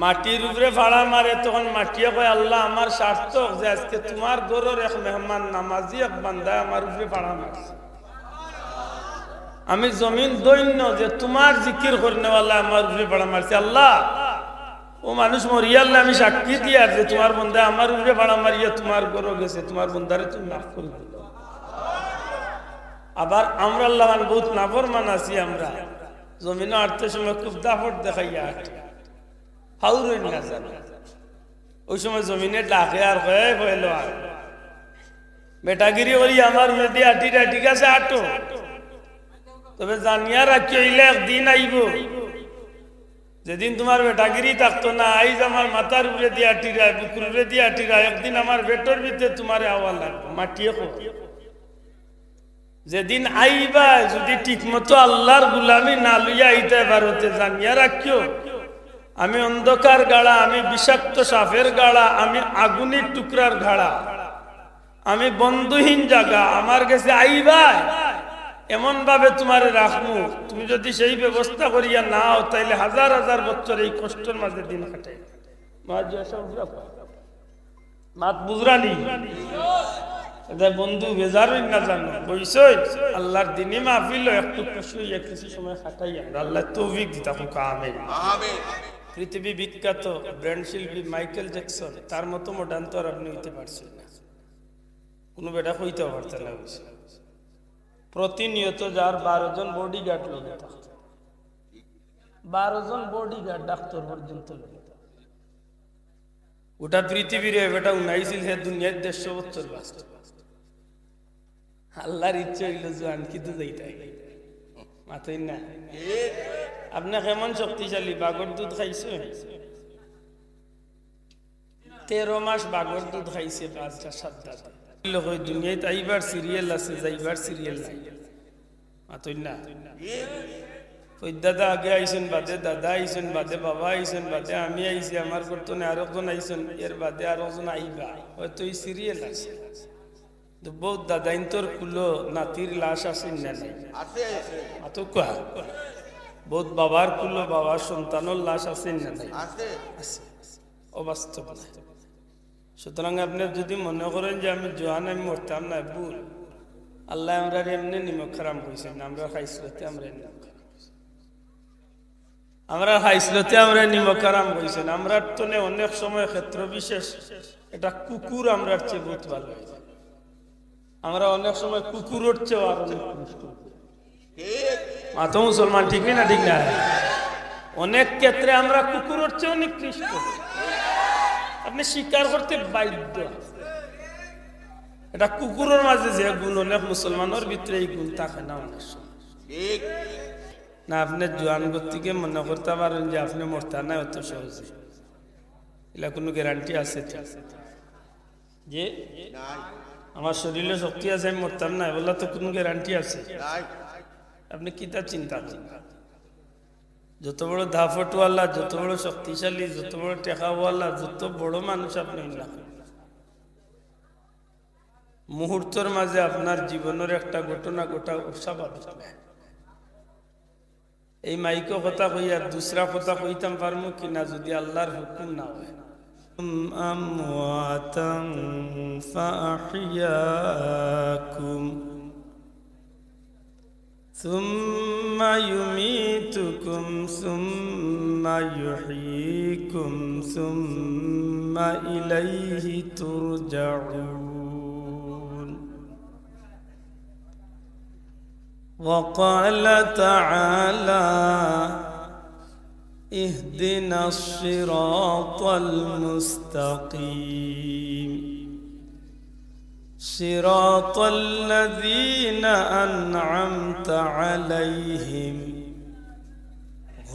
মাটির উপরে ফাড়া মারে তখন মাটিয়ে কয় আল্লাহ আমার সার্থক যে আজকে তোমার ঘরের এক মেহমান নামাজি এক বান্দা আমার উপরে ফাড়া মারছে। আমি জমিন দৈন্য যে তোমার জিকির করনেওয়ালা আমার উপরে ফাড়া মারছে। আল্লাহ ও মানুষ মরিয়াল্লাহ আমি সাক্ষী দিয়ার যে তোমার বন্ধা আমার উপরে ফাড়া মারিয়া তোমার ঘরে গেছে, তোমার বন্ধারে তুমি মাফ করে দিল। আবার আমরা আল্লাহ বহুত নাফরমান আছি, আমরা জমিনে আটতে সময় খুব দাফট দেখাইয়া হাউরই না জানে ওই সময় জমিনে ডাকে আর হয়ে হইল আর বেটাগিরি করি আমার যদি আটিরা ঠিক আছে আটো, তবে জানিয়া রাখি হইলে একদিন আইব যেদিন তোমার বেটাগিরি থাকতো না, আইজ আমার মাথার উপরে দিয়ে আটিরা বুকুর উপরে দিয়ে আটিরা, একদিন আমার বেটর ভিতরে তোমার আওয়াজ লাগবে মাটিয়ে হোক। যেদিন আইবা যদি ঠিক মতো আল্লাহর গুলামি না লইয়া আইতে পারোতে জানিয়া রাখিও আমি অন্ধকার গাড়া, আমি বিষাক্ত সাপের গাড়া, আমি আগুনের টুকরার গাড়া, আমি বন্ধুহীন জায়গা, আমার কাছে আইবা এমন ভাবে তোমারে রাখমু, তুমি যদি সেই ব্যবস্থা করিয়া নাও তাইলে হাজার হাজার বছর এই কষ্টের মাঝে দিন কাটে। মাত বুঝরানি বন্ধু বেজারই না জানো বইসই আল্লাহর দিনে মাহফিল একটু খুশি হইয়া কিছু সময় কাটাই আমরা আল্লাহ তৌফিক দিতা হোক আমিন। পৃথিবী বিখ্যাত ব্র্যান্ড শিল্পী মাইকেল জ্যাকসন, তার মতো মডার্ন তো আর আপনি হইতে পারছেন না, কোনো বেটা হইতে পারতেন না। প্রতিনিয়ত যার 12 জন বডি গার্ড লোকে থাকত, 12 জন বডি গার্ড ডাক্তার পর্যন্ত লোকে, ওটা পৃথিবীর বেটা উনাইছিল হে দুনিয়ার 150 বছর বাঁচত। আল্লাহর ইচ্ছে হইল জোয়ান কিন্তু যাইতাই মাথায় না। আপনি কেমন শক্তিশালী বাগর দুধ খাইছে, 13 মাস বাগর দুধ খাইছে 5-7 দাঁত। দুনিয়াতে আইবার সিরিয়াল আছে, যাইবার সিরিয়াল নাই মাথায় না। ওই দাদা আগে আইসেন বাদে দাদা আইসেন বাদে বাবা আইসেন বাদে আমি আইসি, আমার করতনে আরেকজন আইসেন, এর বাদে আরেকজন আইবা, হয়তো এই সিরিয়াল আছে। বহুত দাদা ইন্তর কুলো নাতির লাশ আছে না নাই আতো কা, বহুত বাবার কুলো বাবার সন্তানের লাশ আছে না নাই আছে, অবাস্তব। সুতরাং আপনি যদি মনে করেন যে আমি জোয়ান আমি মরতাম না, ভুল। আল্লাহ আমরা এমনি নিমক হারাম কইছেন, আমরা খাইছিলতে আমরা আমরা খাইছিলতে আমরা নিমক হারাম কইছেন। আমরা তো অনেক সময় ক্ষেত্র বিশেষ এটা কুকুর আমরা চেয়ে বহুত ভালো, আমরা অনেক সময় কুকুরের চেয়েও আর অনেক মাতো মুসলমান, ঠিক না ঠিক না? অনেক ক্ষেত্রে আমরা কুকুরের চেয়ে অনেক নিকৃষ্ট, আপনি স্বীকার করতে বাধ্য। এটা কুকুরের মাঝে যে গুণ, অনেক মুসলমানের ভিতরে এই গুণ থাকে না অনেক সময় না। আপনি জোয়ান গতিকে মনে করতে পারেন যে আপনি মরতে নাই অত সহজে, এটা কোনো গ্যারান্টি আছে যে আমার শরীরে শক্তি আছে আমি মরতাম না, বললা তো কোনো গ্যারান্টি আছে? আপনি কিতা চিন্তা করেন? যত বড় ধাফটওয়ালা, যত বড় শক্তিশালী, যত বড় টেকাওয়ালা, যত বড় মানুষ আপনি না, মুহূর্তের মাঝে আপনার জীবনের একটা ঘটনা ঘটা স্বাভাবিক। এই মাইকো কথা কই আর দুসরা কথা কইতাম পারমু কিনা যদি আল্লাহর হুকুম না হয়। আমওয়াতান ফাআহইয়াকুম সুম্মা ইউমীতুকুম সুম্মা ইউহয়ীকুম সুম্মা ইলাইহি তুরজাউন। وقال تعالى اهدنا الصراط المستقيم صراط الذين أنعمت عليهم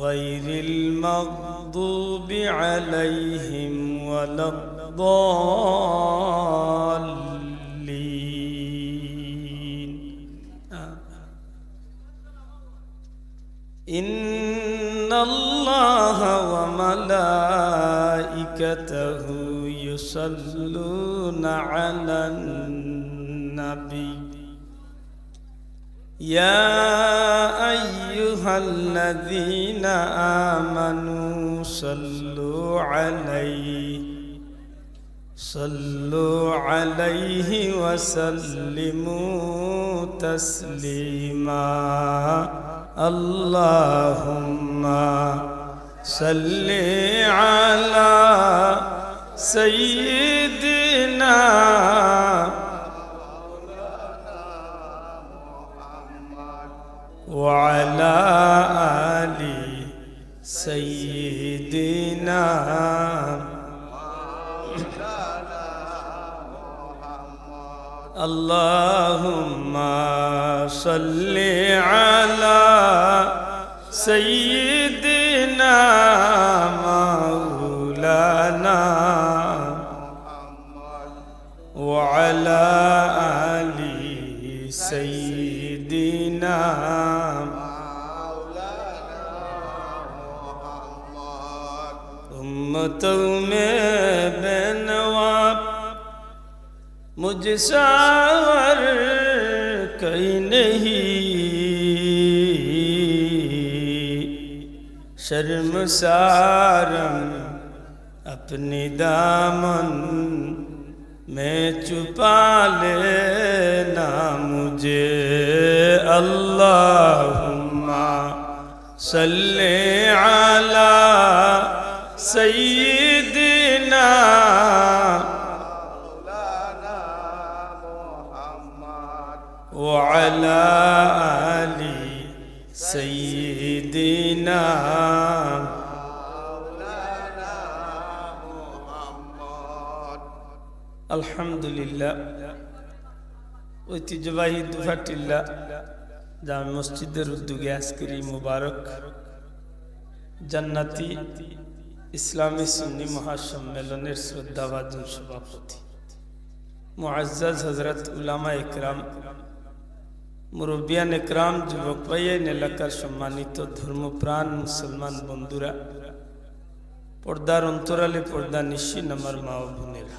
غير المغضوب عليهم ولا الضالين. إن الله وملائكته يصلون على النبي يا أيها الذين آمنوا صلوا عليه وسلموا تسليما اللهم صل على سيدنا وعلى آل سيدنا اللهم صل على سيدنا مولانا وعلى آل سيدنا उम्मतों में बेनवाब मुझसार कहीं नहीं शर्मसारम अपनी दामन में छुपा लेना मुझे अल्लाहुम्मा सल्ले अला सय्यिदिना वअला आलि सय्यिदिना আলহামদুলিল্লাহ ঐতিহ্যবাহী দুফাটিল্লা জামে মসজিদের উদ্যোগে আজকের এই মুবারক জান্নাতি ইসলামী সুন্নি মহাসম্মেলনের শ্রদ্ধাভাজন সভাপতি মুআজ্জাজ হযরত উলামা ইকরাম মুরব্বিয়ান ইকরাম যুবক ভাইয়ের এলাকার সম্মানিত ধর্মপ্রাণ মুসলমান বন্ধুরা পর্দার অন্তরালে পর্দা নিশিন আমার মা ও বোনেরা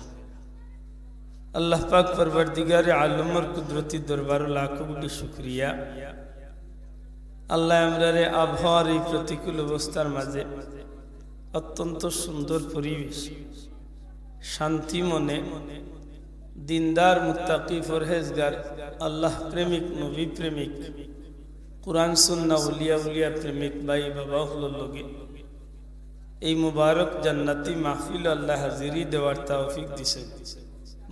আল্লাহ পাক পরবর্তীগারে আলমের কুদরতি দরবার লাখো কোটি শুকরিয়া আল্লাহ আমরারে আবহাওয়ার এই প্রতিকূল অবস্থার মাঝে অত্যন্ত সুন্দর পরিবেশ শান্তি মনে দিনদার মুত্তাকি ফরহেজগার আল্লাহ প্রেমিক নবী প্রেমিক কুরআন সুন্নাহ উলিয়া উলিয়া প্রেমিক ভাই বাবা হলো লগে এই মুবারক জান্নাতি মাহফিল আল্লাহ হাজিরি দেওয়ার তৌফিক দিয়েছেন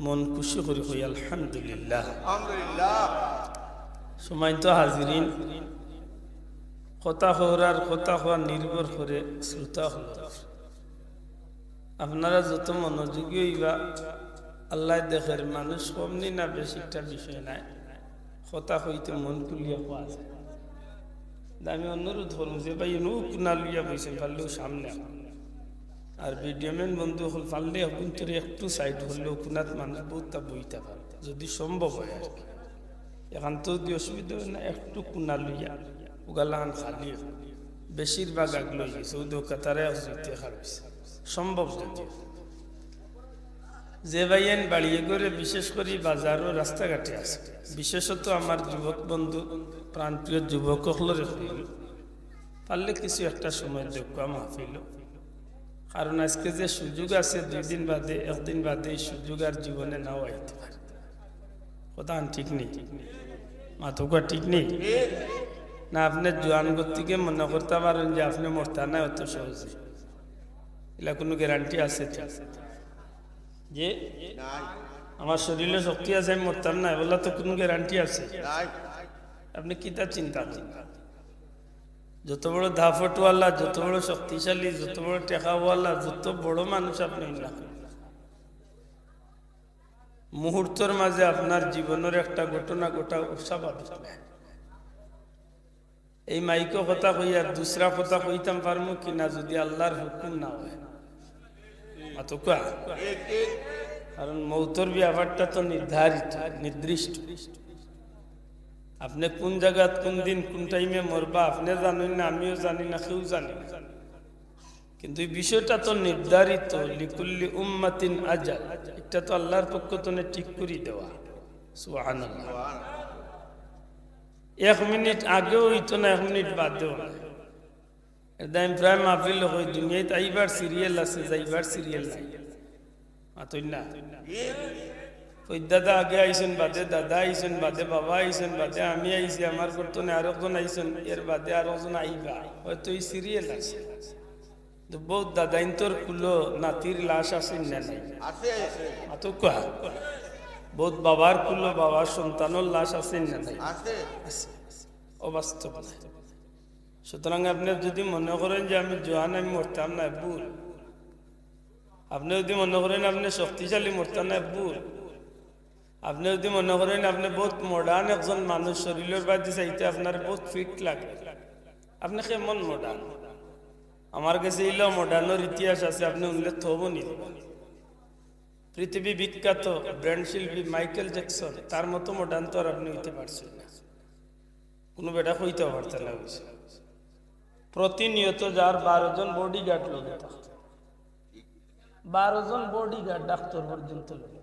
মন খুশি করে হই আলহামদুলিল্লাহ সম্মানিত হাজিরিন কথা হওয়ার নির্ভর করে শ্রোতা হল আপনারা যত মনোযোগী হইবা আল্লাহ দেখের মানুষ কমনি না বেশিটা বিষয় নাই কথা হইতে মন খুলিয়া পাওয়া যায় আমি অনুরোধ করুন যে ভাই এনু কুনা লইয়া বইছেন পারলেও সামনে আর ভিডিওম্যান বন্ধু হল পারলে অভ্যন্তরে একটু সাইড হলেও কুনাত মানুষ বহুতটা বইতে পারে যদি সম্ভব হয় আর কি এখন তো যদি অসুবিধা হয় না একটু কুনা লইয়া উগালাহান খালি বেশিরভাগ আগলো সৌদি কাতারে যেতে খারাইছে সম্ভব যদি যে ভাইয়েন বাড়িয়ে করে বিশেষ করে বাজার ও রাস্তাঘাটে আছে বিশেষত আমার যুবক বন্ধু প্রাণপ্রিয় যুবক হলরে পারলে কিছু একটা সময় দেখবা মাহফিল কারণ আজকে যে সুযোগ আছে 2 দিন বাদে একদিন বাদে এই সুযোগ আর জীবনে নাও আইতে পারে কথা ঠিক নেই মাথা ঠিক নেই না আপনি জোয়ান গতিকে মনে করতে পারেন যে আপনি মরতা না অত সহজে এলা কোনো গ্যারান্টি আছে যে আমার শরীরে শক্তি আছে আমি মরতাম না বলা তো কোনো গ্যারান্টি আছে আপনি কিতা চিন্তা করেন যত বড় ধাফটওয়ালা যত বড় শক্তিশালী যত বড় টেকাওয়ালা যত বড় মানুষ আপনি না মুহূর্তের মাঝে আপনার জীবনের একটা ঘটনা ঘটা স্বাভাবিক এই মাইকো কথা কই আর দুসরা কথা কইতাম পারমু কিনা যদি আল্লাহর হুকুম না হয় অতকা কারণ মৌতর ব্যাপারটা তো নির্ধারিত নির্দিষ্ট আপনি কোন জায়গা কোন দিন কোন টাইমে মরবা আপনি জানেন না আমিও জানি না কেউ জানি না কিন্তু এই বিষয়টা তো নির্ধারিত লিকুল্লি উম্মাতিন আজাল এটা তো আল্লাহর পক্ষ থেকে ঠিক করে দেওয়া সুবহানাল্লাহ 1 মিনিট আগেও হইতো না, 1 মিনিট বাদেও না। এদাইম প্রায় মাহফিল হই দুনিয়াতে আইবার সিরিয়াল আছে, যাইবার সিরিয়াল নাই। মাতই না ওই দাদা আগে আইছেন, বাদে দাদা আইছেন, বাদে বাবা আইছেন, বাদে আমি আইছি, আমার করতনে আর একজন আইছেন, এর বাদে আর একজন আইবা, হয়তো এই সিরিয়াল আছে। তো বহুত দাদা ইন্তর কুলো নাতির লাশ আছেন না নাই? আতো কোয়া বহুত বাবার কুলো বাবার সন্তানের লাশ আছেন না নাই? অবাস্তব না। সুতরাং আপনি যদি মনে করেন যে আমি জোয়ান, আমি মরতাম না, ভুল। আপনি যদি মনে করেন আপনি শক্তিশালী, মরতাম না, ভুল। আপনি যদি মনে করেন আপনি বহুত মডার্ন একজন মানুষ, শরীরের বাদে চাইতে আপনার বহুত ফিট লাগে, আপনি কেমন মডার্ন? আমার কাছে এলো মডার্নের ইতিহাস আছে, আপনি উল্লেখ হবো নি। পৃথিবী বিখ্যাত ব্র্যান্ড শিল্পী মাইকেল জ্যাকসন, তার মতো মডার্ন তো আর আপনি হইতে পারছেন না, কোনো বেটা হইতে পারতেন না। প্রতিনিয়ত যার 12 জন বডি গার্ড লোক, 12 জন বডি গার্ড, ডাক্তার পর্যন্ত লোক।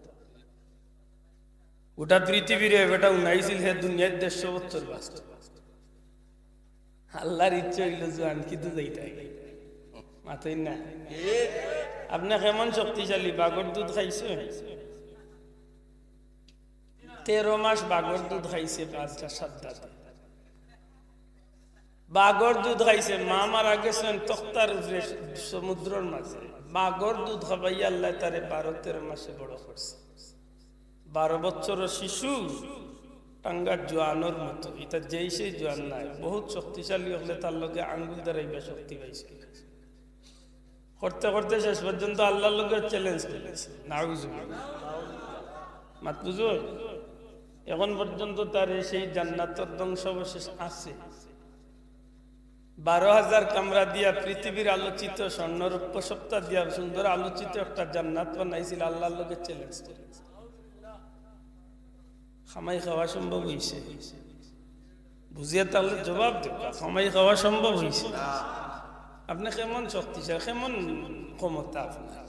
গোটা পৃথিবীর বেটা উনাইছিল হে দুনিয়ার 150 বছর বাঁচত। আল্লাহর ইচ্ছা হইল জোয়ান কিন্তু যাইতে মাতই না। আপনি কেমন শক্তিশালী? বাগর দুধ খাইছে, 13 মাস বাগর দুধ খাইছে, 5টা 7টা বাগর দুধ খাইছে। মা মারা গেছেন তক্তার উপরে সমুদ্রের মাঝে, বাগর দুধ খাবাই আল্লাহ তারে 12-13 মাসে বড় করছে। 12 বছরের শিশু টাঙ্গার জোয়ানোর মতো, এটা যেই সেই জোয়ান নাই, বহুত শক্তিশালী হলে তার লগে আঙ্গুল দাঁড়াইবে শক্তি পাইছে। করতে করতে শেষ পর্যন্ত আল্লাহর লগে চ্যালেঞ্জ করেছে, নাউজুবিল্লাহ। মাত বুঝো, এখন পর্যন্ত তার সেই জান্নাতের ধ্বংসাবশেষ আছে। 12,000 কামরা দিয়া পৃথিবীর আলোচিত স্বর্ণরূপ্য সপ্তাহ দিয়া সুন্দর আলোচিত একটা জান্নাত বানাইছিল, আল্লাহর লগে চ্যালেঞ্জ করেছে। খামাই খাওয়া সম্ভব হয়েছে? বুঝিয়ে তাহলে জবাব দেবা, খামাই খাওয়া সম্ভব হয়েছে? আপনি কেমন শক্তিশালী, কেমন ক্ষমতা আপনার?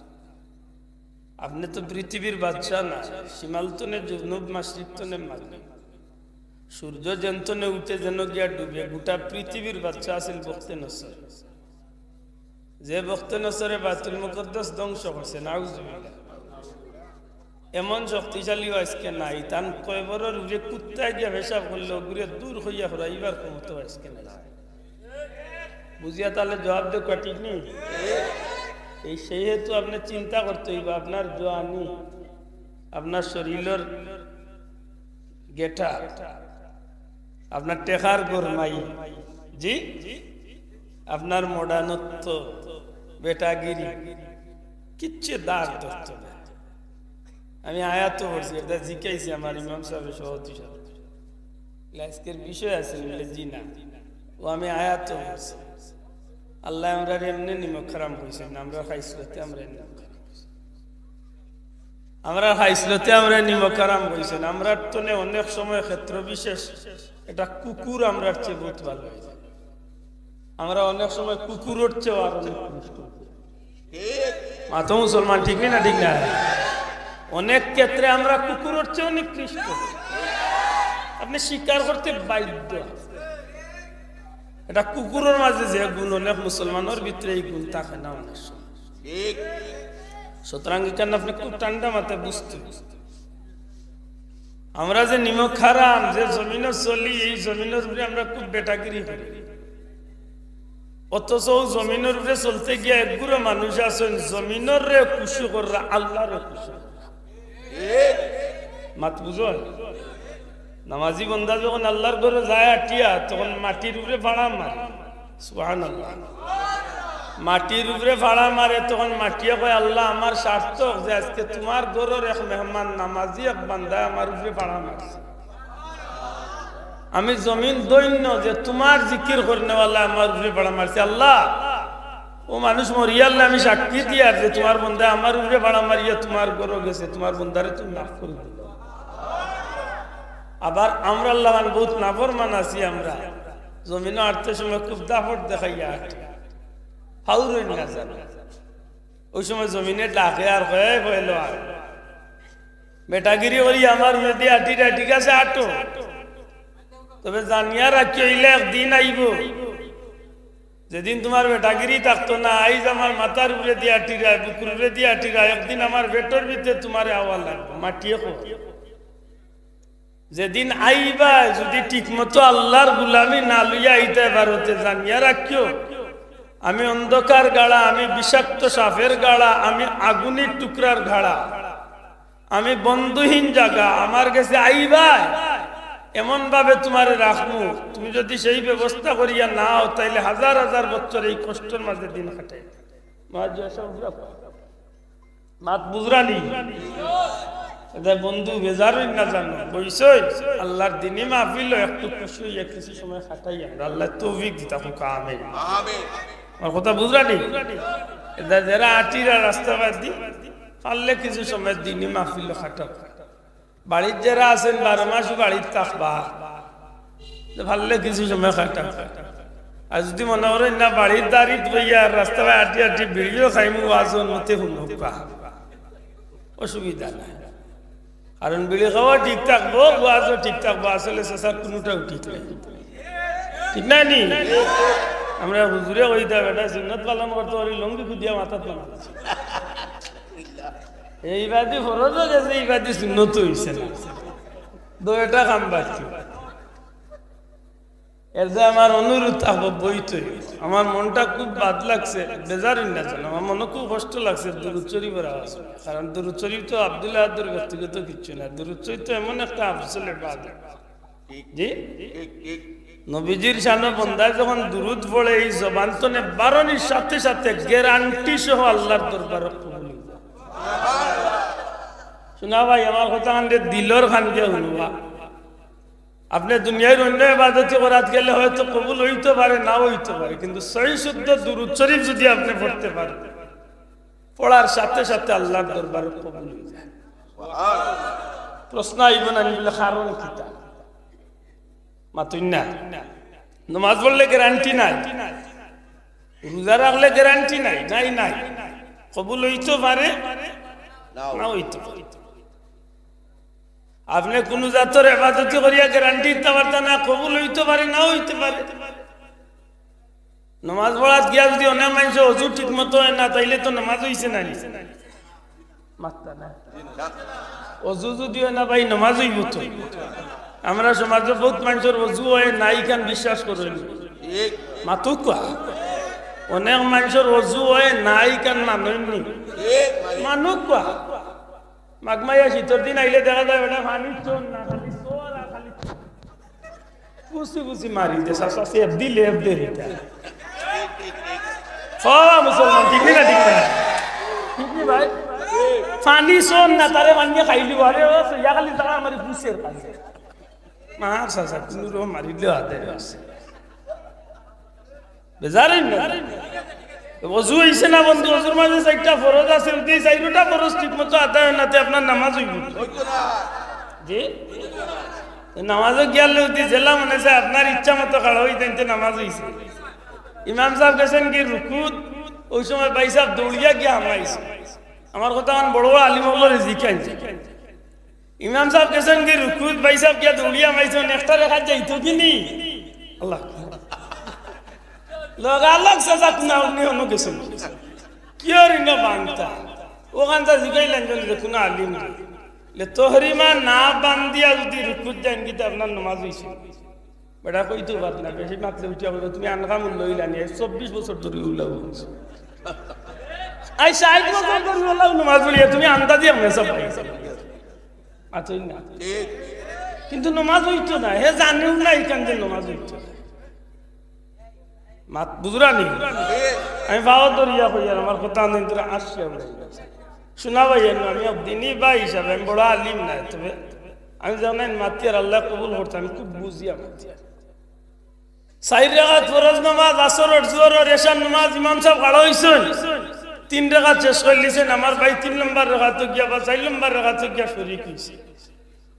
আপনি তো পৃথিবীর বাদশা না, সীমালতনে জুনুব মাসরিকতনে মাগরিব, সূর্য যেন্তনে উঠে যেন গিয়া ডুবে। গোটা পৃথিবীর বাদশা আছিল বখতে নসর, যে বখতে নসরে বাইতুল মুকদ্দাস ধ্বংস করছে, নাউজুবিল্লাহ। এমন শক্তিশালী আজকে নাই, তান কয়বরের উড়ে কুত্তায় গিয়া পেশাব করলে ঘুরে দূর হইয়া হরাইবার ক্ষমতা আজকে নাই। বুঝিয়া তাহলে জবাব দেব, ঠিক নেই? এই সেই হেতু আপনি চিন্তা করতে হইব, আপনার জোয়ানি, আপনার শরীরের গেটা, আপনার টেকার গরমাই, জি, আপনার মডার্নত্ব, বেটাগিরি, কিচ্ছু দাগ ধরত না। আমি আয়াত পড়ছি, এটা জিজ্ঞাসি আমার ইমাম সাহেব সভাপতি সাহেব, আজকের বিষয় আছে জি না, ও আমি আয়াত পড়ছি। আল্লাহ আমরা এমনি নিমক খারাম কইছেন, আমরা খাইসলতে আমরা খাইসলতে আমরা নিমক খারাম কইছেন। আমরা তো অনেক সময় ক্ষেত্র বিশেষ এটা কুকুর আমরা চেয়ে বহুত ভালো হয়ে যায়। আমরা অনেক সময় কুকুরের চেয়েও আর অনেক মাতো মুসলমান, ঠিক না? ঠিক না? অনেক ক্ষেত্রে আমরা কুকুরের চেয়ে অনেক নিকৃষ্ট, আপনি স্বীকার করতে বাধ্য। এটা কুকুরের মাঝে যে গুণ, অনেক মুসলমানের ভিতরে এই গুণ থাকে না অনেক সময়। সুতরাং এখানে আপনি খুব ঠান্ডা মাথায় বুঝতে, আমরা যে নিমক খারাম, যে জমিনে চলি, এই জমিনের উপরে আমরা খুব বেটাগিরি করি। অথচ জমিনের উপরে চলতে গিয়ে একগুলো মানুষ আছেন জমিনের রে খুশি কররা, আল্লাহর খুশি। মাত বুঝো, নামাজি বন্দা যখন আল্লাহর ঘরে যায় আটিয়া, তখন মাটির উপরে ভাড়া মারে, সুবহানাল্লাহ। মাটির উপরে ভাড়া মারে, তখন মাটিয়ে কয়, আল্লাহ আমার স্বার্থ যে আজকে তোমার ঘরের এক মেহমান নামাজি এক বান্দা আমার উপরে ভাড়া মারছে। আমি জমিন দৈন্য যে তোমার জিকির করনেওয়ালা আমার উপরে ভাড়া মারছে। আল্লাহ, ও মানুষ মরিয়া, আল্লাহ আমি সাক্ষী দিয়া যে তোমার বন্দা আমার উপরে ভাড়া মারিয়া তোমার ঘরে গেছে, তোমার বন্দারে তুমি মাফ করে দিল। আবার আমরা আল্লাহ বহুত নাফরমান আছি, আমরা জমিনে আটতে সময় খুব দাফট দেখাইয়া আটে, হাউরই না জানো। ওই সময় জমিনে ডাকে আর হয়ে হইল, আর বেটাগিরি করি আমার মেয়েদি আটিটা, ঠিক আছে আটো, তবে জানিয়া রাখি হইলে একদিন আইব যেদিন তোমার বেটাগিরি থাকতো না, আইজ আমার মাথার উপরে দিয়া টিরায়, বুকুর উপরে দিয়া টিরায়, একদিন আমার বেটর ভিতরে তোমার আওয়াজ লাগবে মাটিয়ে খো। যেদিন আইবা যদি ঠিক মতো আল্লাহর গুলামি না লইয়া আইতে পারোতে জানিয়া রাখিও আমি অন্ধকার গাড়া, আমি বিষাক্ত সাপের গাড়া, আমি আগুনের টুকরার ঘাড়া, আমি বন্ধুহীন জায়গা, আমার কাছে আইবা এমন ভাবে তোমার রাখবো, তুমি যদি সেই ব্যবস্থা করিয়া নাও তাইলে হাজার হাজার বছর এই কষ্টের মাঝে দিন কাটে। মাত বুঝরানি বন্ধু বেজারই না জানো বইসই আল্লাহর দিনে মাহফিল একটু খুশি হইয়া কিছু সময় কাটাই আমরা আল্লাহ তৌফিক দিতা হুকা আমিন। আমার কথা বুঝরানি যারা আটিরা রাস্তা বাদ দি পারলে কিছু সময় দিনে মাহফিল কাটা। বাড়ির যারা আছেন 12 মাস বাড়ির থাকবা ভাললে কিছু সময় কাটা। আর যদি মনে করেন না বাড়ির দাঁড়িয়ে বইয়া রাস্তা আটি আটি ভিডিও খাইমু আজন মতে শুনবা অসুবিধা নাই, কারণ বিড়ি খাওয়া ঠিক থাকবো, ওয়াজও ঠিক থাকবো, আসলে সেসার কোনোটাও ঠিক নাই, ঠিক নাই নি? আমরা হুজুরে কইতা বেটা সুন্নত পালন করতে পারি লঙ্গি খুদিয়া মাথাত বানাচ্ছি, এই বাদি ফরজও গেছে, এই বাদি সুন্নত হইছে না, দুইটা কাম বাকি। এর যে আমার অনুরোধ থাকবো বইতই, আমার মনটা খুব বাদ লাগছে, বেজারই না জানো, আমার মনে খুব কষ্ট লাগছে দুরূদ শরীফের আওয়াজ, কারণ দুরূদ শরীফ তো আব্দুল্লাহ আব্দুর ব্যক্তিগত কিচ্ছু না, দুরূদ শরীফ তো এমন একটা আফজল ইবাদত। জি নবীজির শানে বান্দায় যখন দুরূদ পড়ে এই জবান তনে বারণির সাথে সাথে গ্যারান্টি সহ আল্লাহর দরবারে কবুল হয়ে যায়। শোনা ভাই আমার কথা কান্দে দিলর খানকে শুনবা, আপনি দুনিয়ার অন্য ইবাদতি করাত গেলে হয়তো কবুল হইতে পারে, নাও হইতে পারে, কিন্তু সহি শুদ্ধ দুরূদ শরীফ যদি আপনি পড়তে পারেন, পড়ার সাথে সাথে আল্লাহর দরবারে কবুল হয়ে যায়। প্রশ্ন আইব না বলে কারণ কিতা মাতুন না, নামাজ পড়লে গ্যারান্টি নাই, রোজা রাখলে গ্যারান্টি নাই, নাই নাই, কবুল হইতে পারে নাও হইতে পারে। আপনি কোন জাতের ইবাদত করিয়া গ্যারান্টি দিতে পারতেন না, কবুল হইতে পারে নাও হইতে পারে। নামাজ পড়াত গিয়া যদি অনেক মানুষ অজু ঠিক মতো হয় না, তাইলে তো নামাজ হইছে না, অজু যদি হয় না ভাই নামাজ হইব তো। আমরা সমাজে বহুত মানুষের অজু হয় নাই খান বিশ্বাস করেন মাতো কোয়া, অনেক মানুষের অজু হয় নাই খান মানেননি মানুষ কোয়া। মাঘমাইয়া শীতের দিন আইলে দেখা যায় ওটা পানি চোর না, খালি চোর আর খালি কুচি কুচি মারি দে শাশি এফদি লেফ দে রিটা সবা মুসলমান ঠিক না, ঠিক না, ঠিক নি ভাই? পানি চোর না তারে মানিয়ে খাইলি আরে ও ইয়া খালি টাকা আমার পুষের কাছে মার শাশা কোনো মারিলে হাতে আছে বেজারেন না। অজু হইছে না বন্ধু, অজুর মাঝে 4টা ফরজ আছে, ওই 4টা ফরজ ঠিক মতো আদায় হয় না, আপনার নামাজ হইব জি নামাজও গিয়ালে ওই জেলা মনে হয় আপনার ইচ্ছা মতো খাড়া হই তাইতে নামাজ হইছে। ইমাম সাহেব গেছেন কি রুকুত, ওই সময় ভাই সাহেব দৌড়িয়া গিয়া হামাইছে, আমার কথা আমার বড় বড় আলিম হল জিখাইছে। ইমাম সাহেব গেছেন কি রুকুত, ভাই সাহেব গিয়া দৌড়িয়া মাইছে, একটা রেখা যাইতো কি নি আল্লাহ লগালগ সাজা কুনা উনি হনো গেছেন কিয়র ইনো বাংতা ওখানটা জিগাইলেন যে কোনো আলিম লে তোহরিমা না বান্দিয়া যদি রুকুত যান গিতে আপনার নামাজ হইছে বেটা কইতো বাদ না, বেশি মাত্রে উঠিয়া বলে তুমি আনকা মূল্য লইলানি 24 বছর ধরে উল্লাহ আই 60 বছর ধরে উল্লাহ নামাজ পড়িয়া তুমি আন্দাজি আমনে সব আতই না, কিন্তু নামাজ হইতো না, হে জানেও না এখান যে নামাজ হইতো মাত বুঝরানি। আমি ভাও দরিয়া কইয়ার আমার কথা নেই তোরা আসিয়া শোনা ভাই, আমি দিনই ভাই হিসাবে আমি বড় আলিম নাই, তবে আমি জানেন মাতিয়ার আল্লাহ কবুল করতে আমি খুব বুঝিয়া মাতিয়ার 4 রাকাত ফরজ নামাজ, আসর জোহর এশার নামাজ ইমাম সাহেব খাড়া হইছেন, 3 রাকাত শেষ করে লিছেন, আমার ভাই 3 নম্বর রাকাত গিয়া বা 4 নম্বর রাকাত গিয়া শরীক হইছে,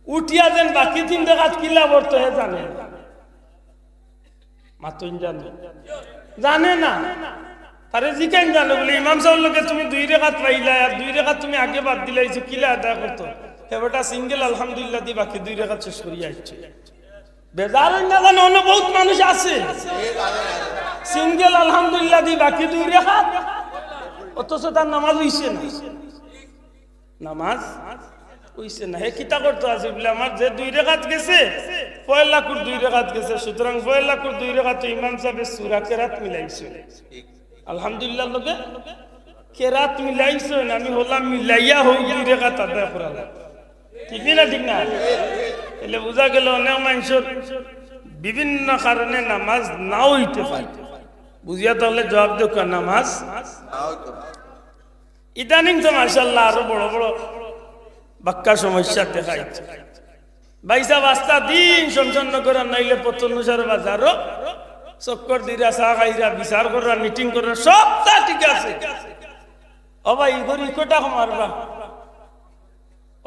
উঠিয়া দেন বাকি 3 রাকাত কিলা বলতে হে জানে মাতুন জানে না, তারে জিকাইন জানে বলে ইমাম সাহেব লোকে তুমি 2 রাকাত পাইলা আর 2 রাকাত তুমি আগে বাদ দিলাইছো কিলা আদা করতো, হেবটা সিঙ্গেল আলহামদুলিল্লাহ দি বাকি 2 রাকাত শেষ করিয়া আইছে বেজার না জানো অন্য বহুত মানুষ আছে সিঙ্গেল আলহামদুলিল্লাহ দি বাকি 2 রাকাত অথচ তার নামাজ হইছে না নামাজ হইছে না হে কিতা করতে আছে বলে আমার যে 2 রাকাত গেছে পয়লা কুর 2 রাকাত গেছে সুতরাং পয়লা কুর 2 রাকাত ইমাম সাহেব সূরা কেরাত মিলাইছে আলহামদুলিল্লাহ লগে কেরাত মিলাইছে না আমি হলাম মিলাইয়া হই 2 রাকাত আদায় করালাম ঠিক না এলে বুঝা গেল অনেক মানুষের বিভিন্ন কারণে নামাজ নাও হইতে পারে বুঝিয়া তাহলে জবাব দেখ নামাজ ইদানিং তো মাশাআল্লাহ আরো বড় বড় বাক্কা সমস্যা দেখাইছে বাইসা বাস্তা দিন সম্পন্ন করা নাইলে পতনুসার বাজারও চক্কর দিরা চা খাইরা বিচার করা মিটিং করা সবটা ঠিক আছে ও ভাই ইগরি কোটা মারবা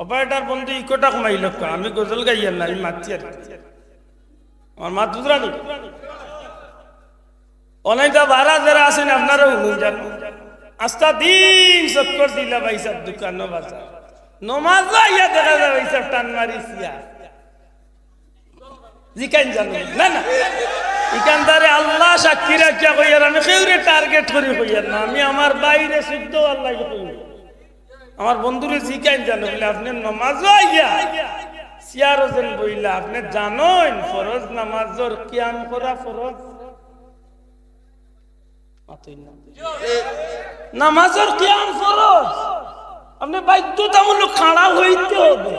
অপারেটার বন্ধু ইকোটা কমাইল আমি গজল গাইয়ার না আমি মাতি আর আমার মাত বুঝরানি অনেকটা ভাড়া যারা আছেন আপনারাও বুঝান আস্তা দিন চক্কর দিলা ভাইসাব দোকান বাজার নমাজ ইয়া দেখা যায় ভাইসাব টান মারিছিয়া জিকাইন জানো না না ইকান্দারে আল্লাহ সাক্ষী রাখিয়া কইয়ার আমি কেউরে টার্গেট করি কইয়ার না আমি আমার বাইরে শুদ্ধ আল্লাহ কই আমার বন্ধুরে জিকাইন জানো বলে আপনি নামাজ আইয়া সিয়ারোজেন বইলা আপনি জানেন ফরজ নামাজের কিয়াম করা ফরজ নামাজের কিয়াম ফরজ আপনি বাধ্যতামূলক খাড়া হইতে হবে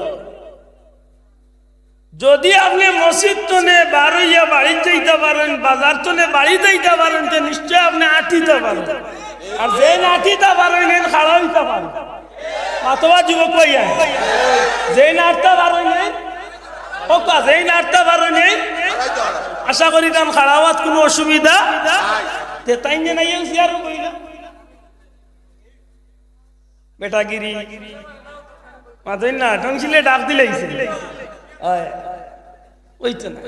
যদি আপনি মসজিদ তনে বারইয়া বাড়ি যাইতে পারেন বাজার তনে বাড়ি যাইতে পারেন তো নিশ্চয় আপনি আটিতে পারেন আর যে আটিতে পারেন খাড়া হইতে পারেন মাতবা যুবক ভাইয়া যেই নাটটা বারো নেই ওকা যেই নাটটা বারো নেই আশা করি তাম খাড়াওয়াত কোনো অসুবিধা তে তাই যে নাই সিয়ার কইলা বেটাগিরি মাতই না টংছিলে ডাক দিলাইছে ওইটা না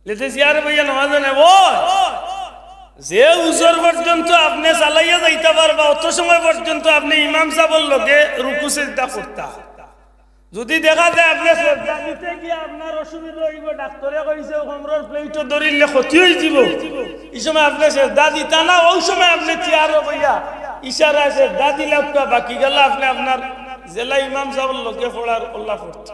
লেতে সিয়ার ভাইয়া নামাজ না ও যে উজর পর্যন্ত আপনি চালাইয়া যাইতে পারবা অত সময় পর্যন্ত আপনি ইমাম সাহেবের লগে রুকু সিজদা করতা যদি দেখা যায় আপনি সিজদা দিতে গিয়ে আপনার অসুবিধা হইব ডাক্তারে কইছে কমরের প্লেটও ধরিলে ক্ষতি হই যাব এই সময় আপনি সিজদা দিতা না ওই সময় আপনি চেয়ারও বইয়া ইশারায় সিজদা দিলে বাকি গেল আপনি আপনার জেলা ইমাম সাহেবের লগে পড়ার আল্লাহ করতে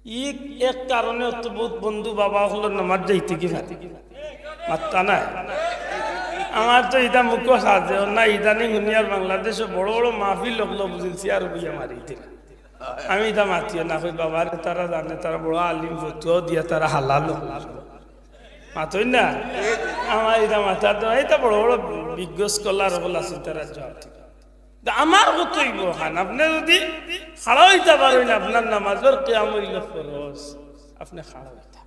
ই এক কারণে তো বহুত বন্ধু বাবা হলো নামাজ যাইতে কি মাত্তা নাই আমার তো ইদা মুখ সাজে না ইদানিং দুনিয়ার বাংলাদেশে বড় বড় মাহফিল লগলো বুঝিলছি আর বুঝিয়া মারি দিল আমি ইদা মাতিও না কই বাবার তারা জানে তারা বড় আলিম ফতুয়া দিয়া তারা হালাল মাতই না আমার ইদা মাথা তো এটা বড় বড় বিজ্ঞ স্কলার হল আছে তারা জবাব আমার কতই বহান আপনি যদি খাড়া হইতে পারেন আপনার নামাজের কিয়াম হইল ফরজ আপনি খাড়া হইতা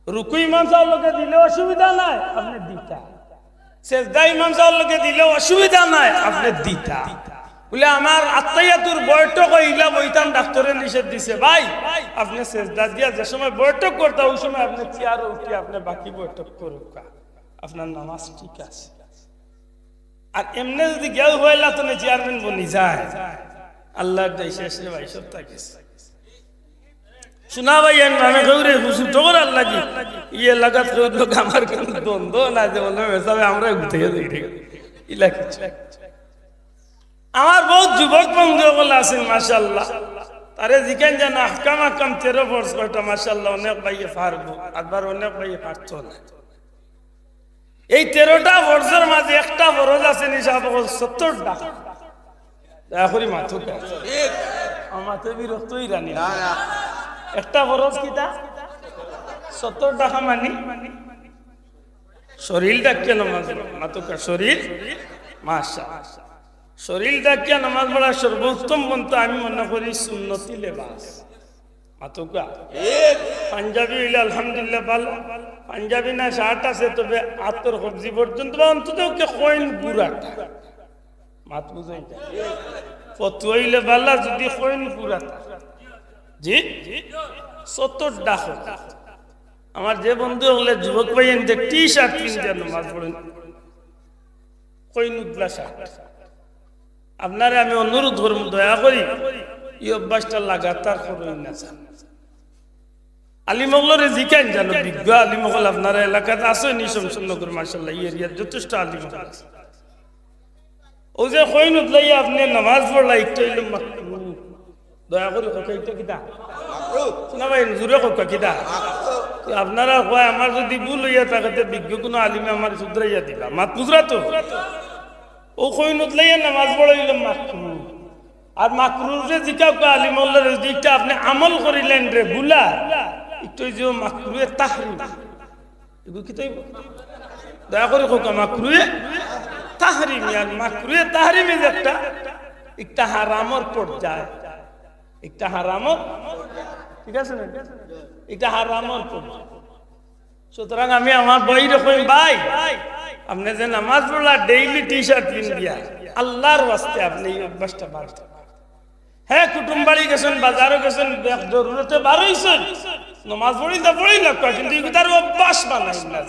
রুকু ইমাম সাহেব লোকে দিলে অসুবিধা নাই আপনি দিতা সেজদা ইমাম সাহেব লোকে দিলে অসুবিধা নাই আপনি দিতা বলে আমার আত্মাইয়াতুর বৈঠক হইলা বইতাম ডাক্তারে নিষেধ দিছে ভাই আপনি সেজদা দিয়া যে সময় বৈঠক করতা ওই সময় আপনি চেয়ারে উঠে আপনি বাকি বৈঠক করুক আপনার নামাজ ঠিক আছে আর এমনি যদি কেউ হইলা তো চেয়ারম্যান বনি যায় আল্লাহর দেশে এসে ভাই সব থাকিস শোনা ভাই আমি গৌরে হুসু টোর আল্লাহ কি ইয়ে লাগাত লোক আমার কোন দ্বন্দ্ব না যে বললাম এসবে আমরা ঘুরতে যাই ইলা কিছু আমার বহুত যুবক বন্ধু বলে আছেন মাশাআল্লাহ তারে জিকেন জানা আহকাম আহকাম 13 বর্ষ কয়টা মাশাআল্লাহ অনেক ভাইয়ে পারবো আবার অনেক ভাইয়ে পারতো না এই 13টা বর্ষের মাঝে একটা ফরজ আছে নিশাব 70টা দয়া করে মাথো ঠিক আমাতে বিরক্তই রানি না না একটা ফরজ কিটা 70 টাকা মানি শরীর ডাকিয়া নামাজ মাতুকা শরীর মাশাআল্লাহ শরীর ডাকিয়া নামাজ পড়া সর্বোত্তম পন্থা আমি মনে করি সুন্নতি লেবাস মাতুকা পাঞ্জাবি হইলে আলহামদুলিল্লাহ ভালো পাঞ্জাবি না শার্ট আছে তবে আতর কবজি পর্যন্ত বা অন্তত কে কইন পুরাটা মাত বুঝাই ফতুয়া হইলে ভালো যদি কইন পুরাটা জি 70 ডাক আমার যে বন্ধু হলে যুবক ভাই এনে টি শার্ট কিনতে নামাজ পড়েন কইনুদলা শার্ট আপনারে আমি অনুরোধ করব দয়া করি এই অভ্যাসটা লাগাতার করুন না আলিমগলরে জিকান জানো বিজ্ঞ আলিমগল আপনার এলাকাতে আছে নি শমশনগর মাশাআল্লাহ এই এরিয়ার যথেষ্ট আলিমগল আছে ও যে কইন উদলাইয়া আপনি নামাজ পড়লা একটু ইলম মাকরু দয়া করে কইটা কিটা মাকরু শোনা ভাই জোরে কইটা কিটা আপনারা কয় আমার যদি ভুল হইয়া থাকে বিজ্ঞ কোনো আলিমে আমার শুধরাইয়া দিবা মাত বুঝরা তো ও কইন উদলাইয়া নামাজ পড়া ইলম মাকরু আর মাকরুর যে জিকাও কা আলিমগলরে দিকটা আপনি আমল করিলেন রে ভুলা একটু যে মাকরুয়ে তাহরিম এগুলো কি তাই দয়া করে কোকা মাকরুয়ে তাহরিম আর মাকরুয়ে তাহরিম একটা হারামর পর্যায় একটা হারামর ঠিক আছে না একটা হারামর পর্যায় সুতরাং আমি আমার বই রকম ভাই আপনি যে নামাজ পড়লা ডেইলি টি শার্ট পিন দিয়া আল্লাহর ওয়াস্তে আপনি এই অভ্যাসটা বাড়তে হ্যাঁ কুটুম বাড়ি গেছেন বাজারও গেছেন জরুরতে বার হইছেন নামাজ পড়ি লাগবে কিন্তু তার অভ্যাস বানাই না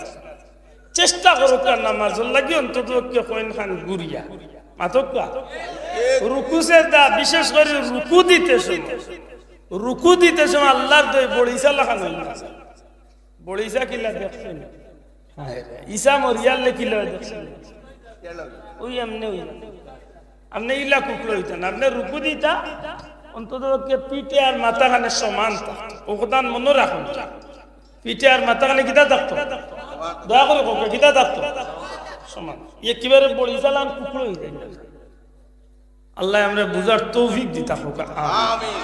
চেষ্টা করো কার নামাজ লাগি অন্তত কইন খান গুড়িয়া মাতকা রুকু সে দা বিশেষ করে রুকু দিতে সময় আল্লাহর দই বড়িসা লাগানো হইনা বড়িসা কিলা দেখছেন ঈসা মরিয়াল কিলা দেখছেন ওই এমনি ওই আপনি ইলা কুকলো হইতেন আপনি রুকু দিতা অন্তত পিঠে আর মাথা খানে সমান অবদান মনে রাখুন পিঠে আর মাথা খানে কিতা থাকতো দয়া করে কোকে কিতা থাকতো সমান একেবারে বড়ি চালান কুকলো হইতেন আল্লাহ আমরা বুঝার তৌফিক দিতা হোক আমিন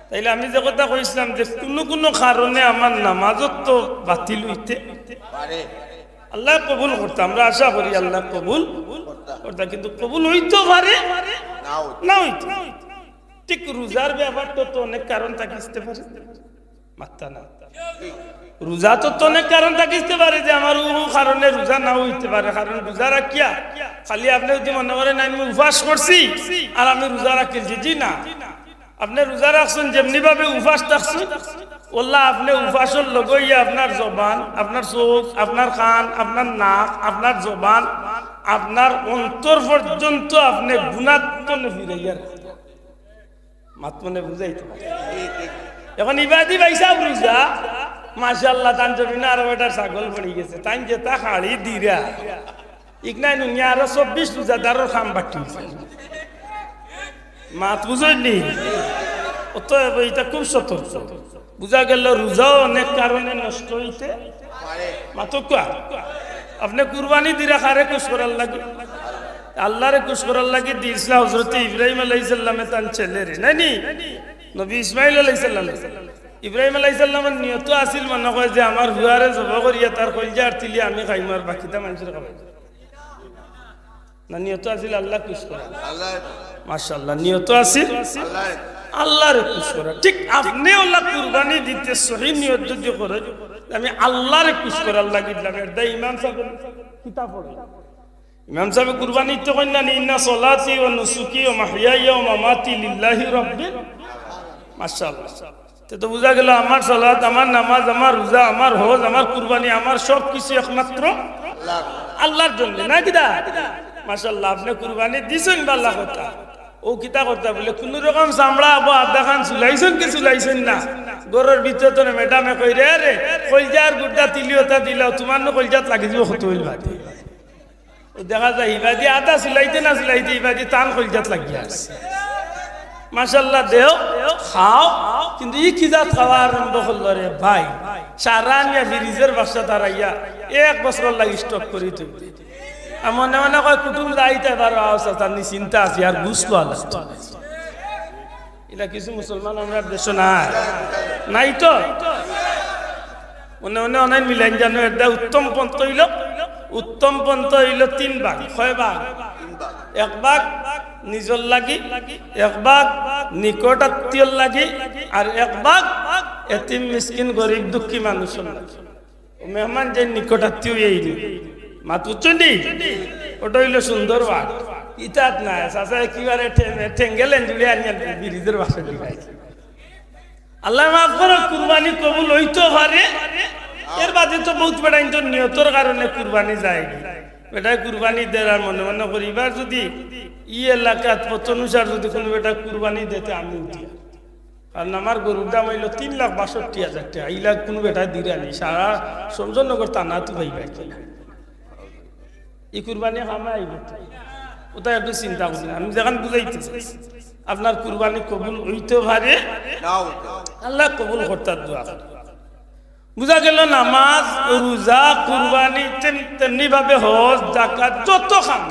তাইলে আমি যে কথা কইছিলাম যে কোনো কারণে আমার নামাজত তো বাতিল হইতে পারে আল্লাহ কবুল করতে আমরা আশা করি আল্লাহ কবুল করতে কিন্তু কবুল হইতে পারে না হইতে ঠিক রোজার ব্যাপারটা তো অনেক কারণ থাকিতে পারে মাত্তা না রোজা তো অনেক কারণ থাকিতে পারে যে আমার ও কারণে রোজা না হইতে পারে কারণ রোজা রাখিয়া খালি আপনি যদি মনে করেন আমি উপবাস করছি আর আমি রোজা রাখছি জি না আপনি রোজা রাখছেন যেমনি ভাবে উপবাস থাকছেন ওল্লাহ আপনি উপাসর লগইয়া আপনার জবান আপনার চোখ আপনার কান আপনার নাক আপনার জবান আপনার অন্তর পর্যন্ত আপনি গুণাত্মনে ফিরাইয়া মাত মনে বুঝাইতে এখন ইবাদি ভাইসা রোজা মাশাআল্লাহ তান জমিনা আরো বেটার ছাগল পড়ে গেছে তাই যে তা খাড়ি দিরা ইকনাই নুনিয়া আরো 24 রোজাদারের খাম বাটি মাত বুঝাইনি অতএব এটা খুব সতর্ক বুঝা গেল রোজাও অনেক কারণে নষ্ট হইতে মাতকা আপনি কুরবানি দিরা খারে খুশ করার লাগে আল্লাহরে খুশ করার লাগে দিয়েছিল হযরত ইব্রাহিম আলাইহিস সালামে তার ছেলেরে নানি নবী ইসমাঈল আলাইহিস সালাম ইব্রাহিম আলাইহিস সালামের নিয়ত আছিল মনে হয় যে আমার হুয়ারে জবা করিয়া তার কলজা আর তিলি আমি খাইমার বাকিটা মানুষের খাওয়াই না নিয়ত আছিল আল্লাহ খুশ করা আল্লাহ মাশাআল্লাহ নিয়ত আছিল আল্লাহ আল্লাহর খুশ করা ঠিক আপনি আল্লাহ কুরবানি দিতে সহি নিয়ত যদি করে আমি আল্লাহর খুশ করার লাগি দিলাম এটা ইমাম সাহেব কিতাব পড়ে ইমাম সাহেব কুরবানি তো কইনা ইন্না সলাতি ওয়া নুসুকি ওয়া মাহইয়ায়া ওয়া মামাতি লিল্লাহি রাব্বিল মাশাআল্লাহ তো বুঝা গেল আমার সালাত আমার নামাজ আমার রোজা আমার হজ আমার কুরবানি আমার সব কিছু একমাত্র আল্লাহর জন্য না কিদা মাশাআল্লাহ আপনি কুরবানি দিছেন আল্লাহ কথা ও কিতা করতে বলে কোন রকম চামড়া আবো আধা খান চুলাইছেন কি চুলাইছেন না গরুর ভিতর তো ম্যাডামে কই রে কলজার গুড়া তিলিওটা দিলাও তোমার ন কলজাত লাগি দিব কত হইল ভাতি ও দেখা যায় ইবাদি আধা চুলাইতে না চুলাইতে ইবাদি টান কলজাত লাগিয়া আছে মাশাআল্লাহ দেও খাও কিন্তু ই কিজা খাওয়া আরম্ভ করল রে ভাই সারা নিয়া ফ্রিজের বাসা তারাইয়া 1 বছর লাগি স্টক করি তুই মনে মনে কয় কুটুম যাইতে পারো তার চিন্তা আছে আর বুঝলো আল্লাহ এটা কিছু মুসলমান আমরা দেশ নাই তো মনে মনে অনেক মিলাইন জানো এটা উত্তম পন্থ হইল 3 ভাগ 6 ভাগ 1 ভাগ নিজর লাগি 1 ভাগ নিকট আত্মীয়র লাগি আর 1 ভাগ এতিম মিসকিন গরিব দুঃখী মানুষের লাগি মেহমান যে নিকট আত্মীয় এই মাতুচন্ডি ওটা হইল সুন্দর ভাগ ইতাত না চাচা একেবারে ঠেঙ্গেলেন জুড়ে আনিয়া বিরিজের বাসা দিলাইছে আল্লাহ মাফ করো কুরবানি কবুল হইতে পারে এর বাদে তো বহুত বেটাই তো নিয়তর কারণে কুরবানি যায় বেটায় কুরবানি দেওয়ার মনে মনে করি এবার যদি ই এলাকাত পথ অনুসার যদি কোনো বেটা কুরবানি দিতে আমি উঠি কারণ আমার গরুর দাম হইল 3,62,000 টাকা। এই লাখ কোনো বেটা দিরানি সারা সমজনগর টানা তো ভাইবা এই কুরবানি খামা আইব ওটা একটু চিন্তা করছি আমি যেখান বুঝাইতে চাইছি আপনার কুরবানি কবুল হইতে পারে আল্লাহ কবুল করতার দোয়া বুঝা গেল নামাজ রোজা কুরবানি তেমনি ভাবে হজ যাকাত যত কাম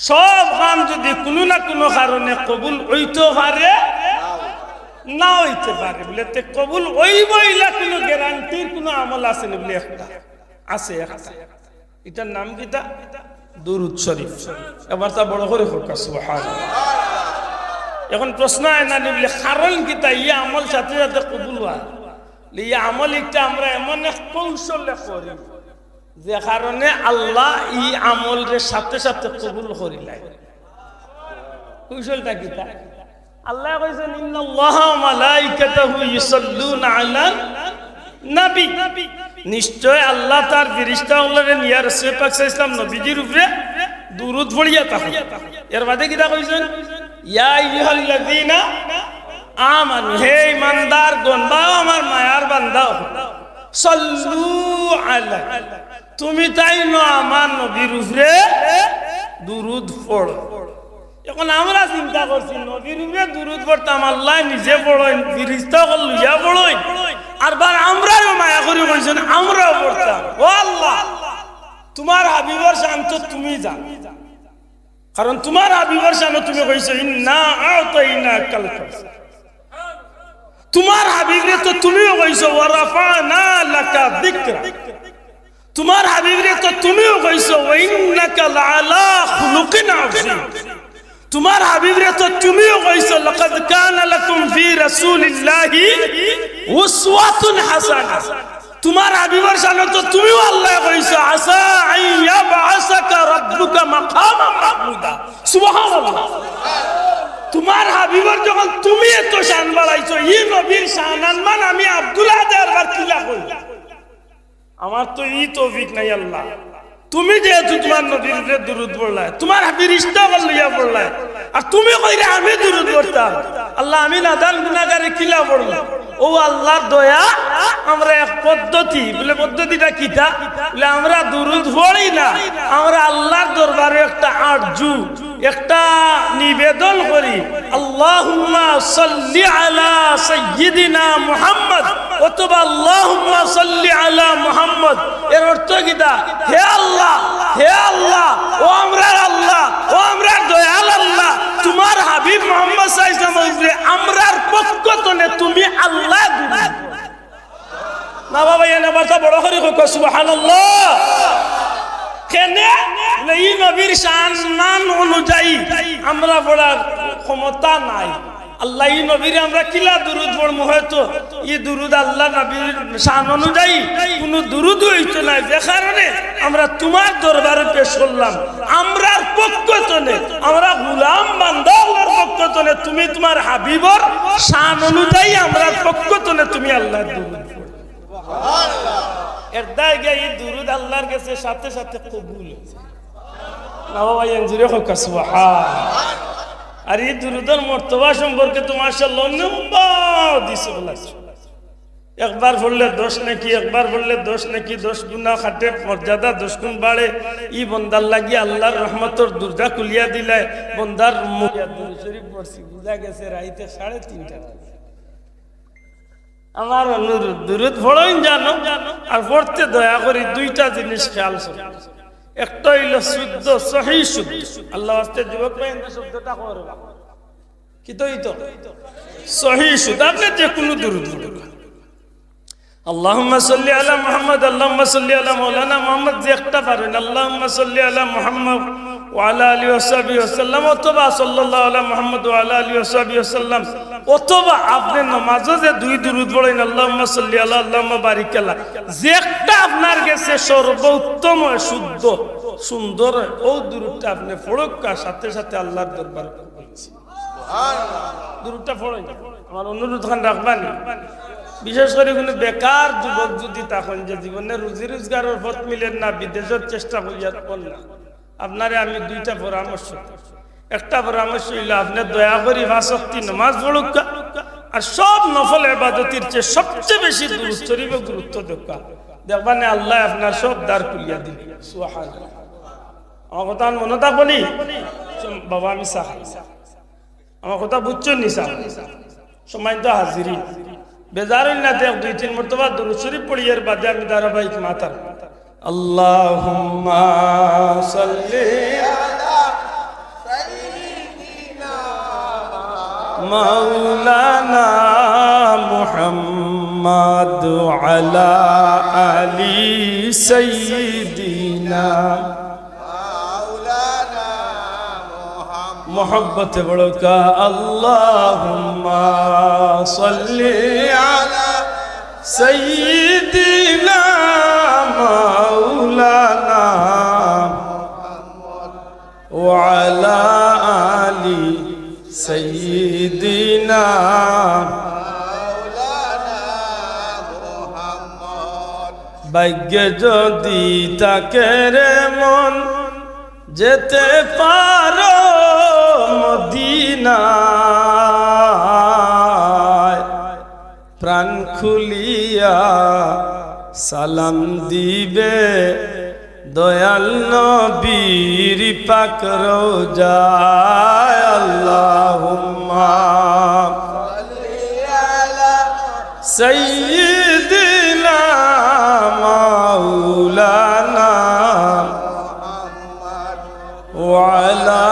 সব কাম যদি কোনো না কোনো কারণে কবুল হইতে পারে না হইতে পারে বলে তে কবুল হইবইলা কোনো গ্যারান্টির কোনো আমল আছে না বলে একটা আছে একটা এটার নাম কিটা দুরূদ শরীফ এবার তা বড় করে হোক সুবহানাল্লাহ এখন প্রশ্ন হয় না বলে কারণ কিটা ইয়া আমল সাথে সাথে কবুল হয় এই আমল একটা আমরা এমন এক কৌশলে করি যে কারণে আল্লাহ এই আমলের সাথে সাথে কবুল করিলাই কৌশলটা কিটা আল্লাহ কইছেন ইন্নাল্লাহা ওয়া মালাইকাতাহু ইউসাল্লুনা আলান নবী নিশ্চয় আল্লাহ তার ফেরেশতাগুলোরে নিয়া রাসূল পাক সাল্লাল্লাহু আলাইহি ওয়াসাল্লাম নবীজির উপরে দুরূদ পড়িয়া থাকে এর বাদে কিটা কইছেন ইয়া আইয়ুহাল্লাযীনা আমানু হে ইমানদার গণ বা আমার মায়ার বান্দা সাল্লু আলা তুমি তাই না আমার নবীর উপরে দুরূদ পড়ো এখন আমরা চিন্তা করছি নবীর উপরে দুরূদ পড়তাম আল্লাহ নিজে পড়েন ফেরেশতাগুলো লইয়া পড়েন আর বার আমরাও মায়া করে কইছেন আমরাও পড়তাম ও আল্লাহ তোমার হাবিবের শান তো তুমি জানো কারণ তোমার হাবিবের শান তুমি কইছো ইন্না আতাইনাকাল কাউসার তোমার হাবিবরে তো তুমিও কইছো ওয়া রাফানা লাকা যিকরা তোমার হাবিবরে তো তুমিও কইছো ওয়া ইন্নাকা লাআলা খুলুকিন আযীম তোমার হাবিবরে তো তুমিও কইছো লাকাদ কানা লাকুম ফি রাসূলিল্লাহি উসওয়াতুন হাসানাহ তোমার হাবিবের শানে তো তুমিও আল্লাহ কইছো আসা আইয়া বাআসাকা রাব্বুকা মাকামান মাহমুদা সুবহানাল্লাহ তোমার হাবিবের যখন তুমি এত শান বাড়াইছো ই নবীর শান আনমান আমি আব্দুল্লাহ দরবার কিলা কই আমার তো ই তৌফিক নাই আল্লাহ তুমি যেহেতু তোমার নবীর উপরে দুরূদ পড়লাই তোমার ফেরেশতাগুলো লইয়া পড়লাই আর তুমি কইরা আমি দুরূদ পড়তাম আল্লাহ আমি নাদান গুনাহগারে কিলা পড়লাম ও আল্লাহর দয়া আমরা এক পদ্ধতি বলে পদ্ধতিটা কিটা বলে আমরা দুরূদ পড়ি না আমরা আল্লাহর দরবারে একটা আরজু একটা নিবেদন করি আল্লাহুম্মা সাল্লি আলা সাইয়্যিদিনা মুহাম্মদ অথবা আল্লাহুম্মা সাল্লি আলা মুহাম্মদ এর অর্থ কিটা হে আল্লাহ ও আমরার আল্লাহ ও আমরার দয়াল আল্লাহ তোমার হাবিব মুহাম্মদ সাল্লাল্লাহু আলাইহি ওয়াসাল্লাম আমরার পক্ষ থেকে তুমি আল্লাহ দিবেন না বাবা এনে বার্তা বড় করে হোক সুবহানাল্লাহ কেনে এই নবীর শান অনুযায়ী আমরা পড়ার ক্ষমতা নাই আল্লাহ এই নবীর আমরা কিলা দুরূদ পড়মু হয়তো এই দুরূদ আল্লাহ নবীর শান অনুযায়ী কোনো দুরূদ হইতো না যে কারণে আমরা তোমার দরবারে পেশ করলাম আমরার পক্ষ থেকে আমরা গোলাম বান্দা আল্লাহর পক্ষ থেকে তুমি তোমার হাবিবর শান অনুযায়ী আমরার পক্ষ থেকে তুমি আল্লাহর দুরূদ পড়ো সুবহানাল্লাহ এর দায়গে এই দুরূদ আল্লাহর কাছে সাথে সাথে কবুল হয়েছে না বাবা এনজুরে হোক সুবহানাল্লাহ আর এই দুরূদের মর্তবা সম্পর্কে তো মাশাআল্লাহ লম্বা দিছে বলেছে একবার পড়লে 10 নাকি একবার পড়লে 10 নাকি 10 গুনাহ কাটে মর্যাদা 10 গুণ বাড়ে ই বান্দার লাগি আল্লাহর রহমতের দরজা খুলিয়া দিলে বান্দার মুখ দুরূদ শরীফ পড়ছি বুঝা গেছে রাইতে 3:30টা আমার অনুরোধ দুরূদ পড়েন জানো আর পড়তে দয়া করে দুইটা জিনিস খেয়াল করো একটা হইল শুদ্ধ সহি শুদ্ধ আল্লাহ ওয়াস্তে যুবক ভাই এই শব্দটা করবা কি তো সহি শুদ্ধ আপনি যে কোনো দুরূদ পড়বেন আল্লাহুম্মা সাল্লি আলা মুহাম্মদ আল্লাহুম্মা সাল্লি আলা মাওলানা মুহাম্মদ যে একটা পারেন আল্লাহুম্মা সাল্লি আলা মুহাম্মদ ওয়া আলা আলিহি ওয়া সাহবিহি ওয়াসাল্লাম অথবা সাল্লাল্লাহু আলা মুহাম্মদ ওয়া আলা আলিহি ওয়া সাহবিহি ওয়াসাল্লাম অথবা আপনি নামাজে যে দুই দুরূদ পড়েন আল্লাহুম্মা সাল্লি আলা আল্লাহুম্মা বারিক আলা যে একটা আপনার কাছে সর্বোত্তম শুদ্ধ সুন্দর ও দুরূদটা আপনি পড়কা সাথে সাথে আল্লাহর দরবারে কবুল সুবহানাল্লাহ দুরূদটা পড়েন আমার অনুরোধ খান রাখবেন বিশেষ করে কোনো বেকার যুবক যদি তখন যে জীবনে রুজি রোজগারের পথ মিলেন না বিদেশের চেষ্টা করিয়া করলেন আপনারে আমি দুইটা পরামর্শ একটা পরামর্শ হইল আপনি দয়া করি 5 ওয়াক্ত নামাজ পড়ুক আর সব নফল ইবাদতের চেয়ে সবচেয়ে বেশি দুরূদ শরীফে গুরুত্ব দেখা দেখবেন আল্লাহ আপনার সব দ্বার খুলিয়া দিবে সুবহানাল্লাহ। আমার কথা মনে থাকবনি বাবা, আমি সাহা আমার কথা বুঝছেন নি সাহা সময় তো হাজিরি বেজার না দেখ 2-3 মর্তবা দুরূদ শরীফ পড়িয়ার বাদে আমি ধারাবাহিক মাতার আল্লাহুম্মা সাল্লি আলা সাইয়্যিদিনা মাওলানা মুহাম্মদ আলা আলি সাইয়্যিদিনা मोहब्बत बड़ो का अल्लाहुम्मा सल्ली अला सय्यिदिना मौलाना व अला आली सय्यिदिना मौलाना मुहम्मद। भाग्य যদি থাকে রে মন যেতে পারো মদিনায়, প্রাণ খুলিয়া সালাম দিবে দয়াল নবীর পাক রওজায়। আল্লাহুম্মা সাল্লি আলা সাইয়্যিদিনা মাওলানা وعلى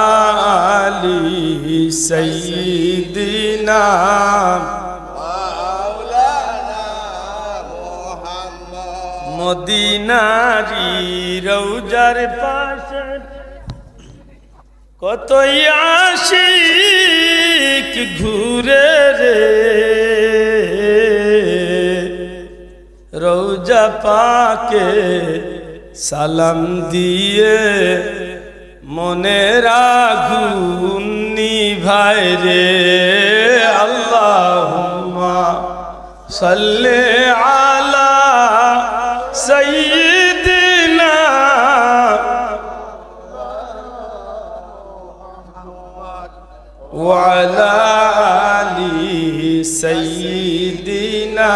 آل سيدنا مولانا محمد। মদিনারি রওজার পাশে কতই আশিক ঘুরে রে, রওজা পাকে সালাম দিয়ে মনের আগুন নিভায় রে। আল্লাহুম্মা সাল্লি আলা সাইয়্যিদিনা ওয়া আলা আলি সাইয়্যিদিনা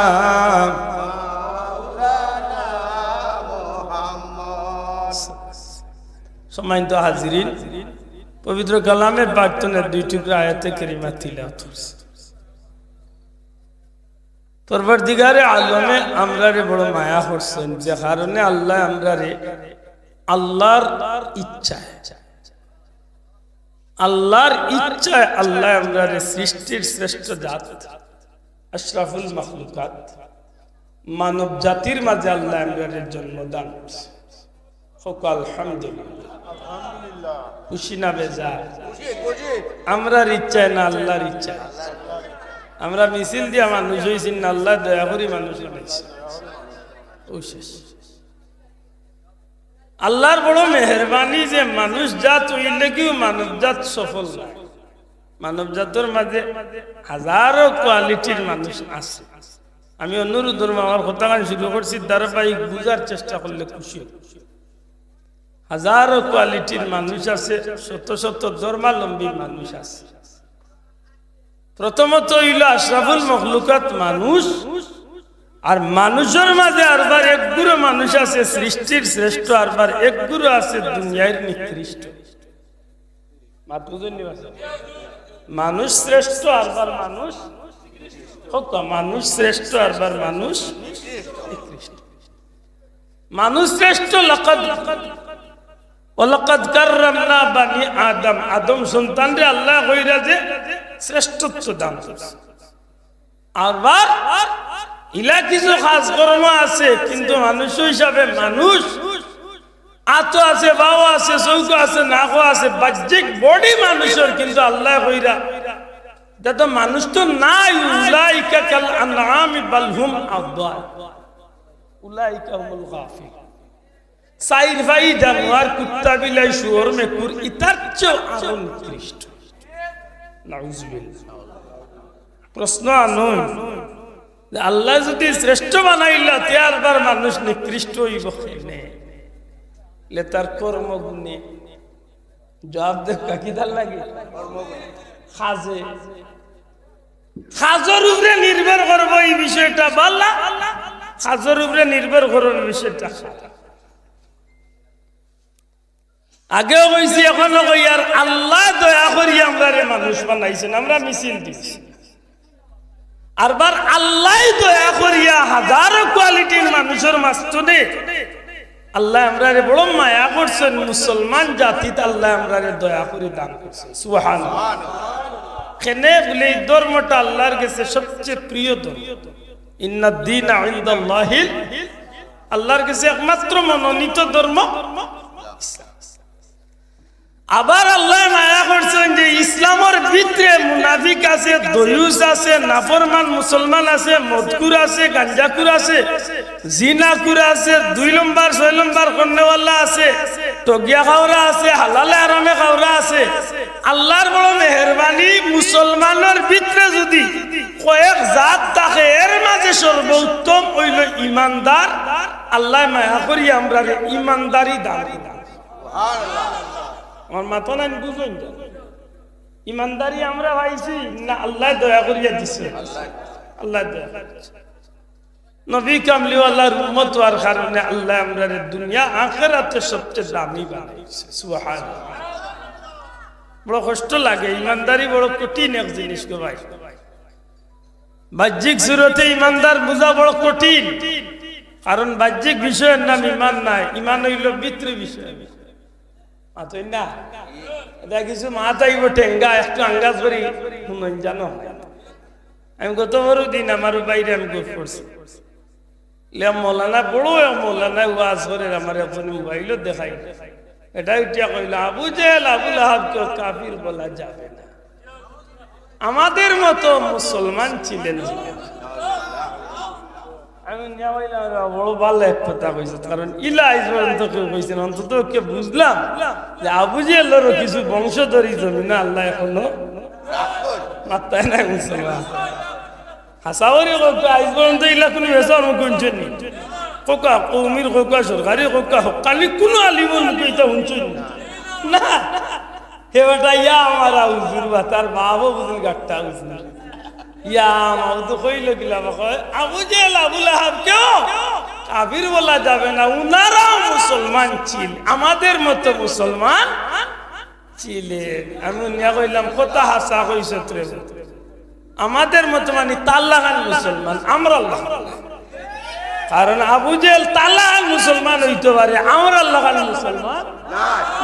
সম্মানিত হাজিরিন, পবিত্র কালামে পাকতনের 2 টুকরা আয়াতে কারিমা তিলাওয়াত করছি। পরবর্তীগারে আলমে আমরারে বড় মায়া করছেন, যে কারণে আল্লাহ আমরারে আল্লাহর ইচ্ছায় আল্লাহ আমরারে সৃষ্টির শ্রেষ্ঠ জাত আশরাফুল মাখলুকাত মানব জাতির মাঝে আল্লাহ আমরারে জন্মদান করছে। আলহামদুলিল্লাহ, খুশি না বেজার? আমরার ইচ্ছায় না আল্লাহর ইচ্ছায়? আমরা মিছিল দিয়া মানুষ হয়েছি না আল্লাহ দয়া করি মানুষ বানাইছে। আল্লাহর বড় মেহরবানি যে মানুষ জাত হইলে কি মানব জাত সফল না। মানব জাতের মাঝে হাজারো কোয়ালিটির মানুষ আছে। আমি অনুরোধ আমার কথা শুরু করছি, ধারাবাহিক বুঝার চেষ্টা করলে খুশি। হাজারো কোয়ালিটির মানুষ আছে, শত শত ধর্মাবলম্বী মানুষ আছে। প্রথমত হইল আশরাফুল মখলুকাত মানুষ, আর মানুষের মাঝে আরবার এক গুরু মানুষ আছে সৃষ্টির শ্রেষ্ঠ, আরবার এক গুরু আছে দুনিয়ার নিকৃষ্ট। মানুষ শ্রেষ্ঠ আরবার মানুষ মানুষ শ্রেষ্ঠ আরবার মানুষ নিকৃষ্ট। মানুষ শ্রেষ্ঠ ওয়ালাকাদ কাররামনা বানি আদম, আদম সন্তানরে আল্লাহ কইরা যে শ্রেষ্ঠত্ব দান করছে। আরবার ইলা কিছু খাস কর্ম আছে, কিন্তু মানুষ হিসাবে মানুষ আতো আছে, বাও আছে, চৌক আছে, নাকও আছে, বাহ্যিক বডি মানুষের, কিন্তু আল্লাহ কইরা তো মানুষ তো নাই। উলাইকা কাল আনআমি বাল হুম আদাল, উলাইকা হুমুল গাফিলুন। সাইর ভাই জানোয়ার, কুত্তা, বিলাই, শুয়োর, মেকুর ইতার চেয়ে আরো নিকৃষ্ট। নাউজুবিল্লাহ। প্রশ্ন আনুন, আল্লাহ যদি শ্রেষ্ঠ বানাইলা তেয়ারবার মানুষ নিকৃষ্ট হইব কেনে? তার কর্ম গুণে জবাব দেখ কিদার লাগে? খাজে খাজর উপরে নির্ভর করবো এই বিষয়টা বললা, খাজর উপরে নির্ভর করবো বিষয়টা। আগেও কইছি এখনো কই, আর আল্লাহ দয়া করি আমরা মানুষ বানাইছেন, আমরা মিছিল দিচ্ছি। আরবার আল্লাহ দয়া করিয়া হাজারো কোয়ালিটির মানুষের মাঝখানে আল্লাহ আমরা বড় মায়া করছেন। মুসলমান জাতিতে আল্লাহ আমরা দয়া করে দান করছেন। সুবহানাল্লাহ। কেনে বলে এই ধর্মটা আল্লাহর কাছে সবচেয়ে প্রিয় ধর্ম। ইন্নাদ দীনা ইনদাল্লাহিল, আল্লাহর কাছে একমাত্র মনোনীত ধর্ম ইসলাম। আবার আল্লাহ মায়া করছেন যে ইসলামের ভিতরে মুনাফিক আছে, দয়ুস আছে, নাফরমান মুসলমান আছে, মদকুর আছে, গাঞ্জাকুর আছে, জিনাকুর আছে, 2 নম্বর 6 নম্বর কন্নেওয়ালা আছে, টগিয়া খাওরা আছে, হালালে আরামে খাওরা আছে। আল্লাহর বড় মেহেরবানি, মুসলমানের ভিতরে যদি কয়েক জাত থাকে এর মাঝে সর্বোত্তম হইল ইমানদার। আল্লাহ মায়া করি আমরা ইমানদারি দান। আমার মাথা নাই বুঝুন, ইমানদারি আমরা পাইছি না আল্লাহ দয়া করিয়া দিছে। আল্লাহ দয়া নবী কামলিওয়ালার উম্মত হওয়ার কারণে আল্লাহ আমরা দুনিয়া আখিরাতে সবচেয়ে দামি বানাইছে। সুবহানাল্লাহ। বড় কষ্ট লাগে, ইমানদারি বড় কঠিন এক জিনিস গো ভাই। বাহ্যিক সুরতে ইমানদার বোঝা বড় কঠিন, কারণ বাহ্যিক বিষয়ের নাম ইমান নাই, ইমান হইল ভিতরি বিষয়। না কিছু মা চাইব ঠেঙ্গা একটু আঙ্গাজ করি শুনুন জানো। আমি গত বড় দিন আমার বাইরে আমি গোট করছি, মৌলানা বড় মৌলানা ওয়াজ করে আমার এখন মোবাইল দেখাই, এটা উঠিয়া কইল আবু জেহেল আবুল আহাব কেউ কাফির বলা যাবে না। আমাদের মতো মুসলমান ছিলেন। আমি বড় ভালো এক কথা কইছে, কারণ ইলা আজ পর্যন্ত কেউ কইছেন, অন্তত কে বুঝলাম যে আবু জেহেলেরও কিছু বংশধরী জমিন আল্লাহ এখনো মাত্রায় নাই মুসলমান। হাসাওয়ারি কোকা আজ পর্যন্ত ইলা কোনো বেসার মুখ শুনছেন কোকা কৌমির কোকা সরকারি কোকা হকানি কোনো আলিমর মুখে এটা শুনছেন না। হে বেটা ইয়া আমার হুজুর বা তার বাবু বুঝুন গাট্টা হুজুর ইয়া মাও তো কইল কিলা কয় আবু জেহেল আবুল আহাব কেউ কাফির বলা যাবে না, উনারাও মুসলমান ছিল, আমাদের মতো মুসলমান ছিলেন। আমি নিয়া কইলাম কথা হাসা কইছে রে, আমাদের মতো মানে তাল্লাহান মুসলমান আমরা আল্লাহ, কারণ আবু জেহেল তাল্লাহান মুসলমান হইতে পারে, আমরা আল্লাহান মুসলমান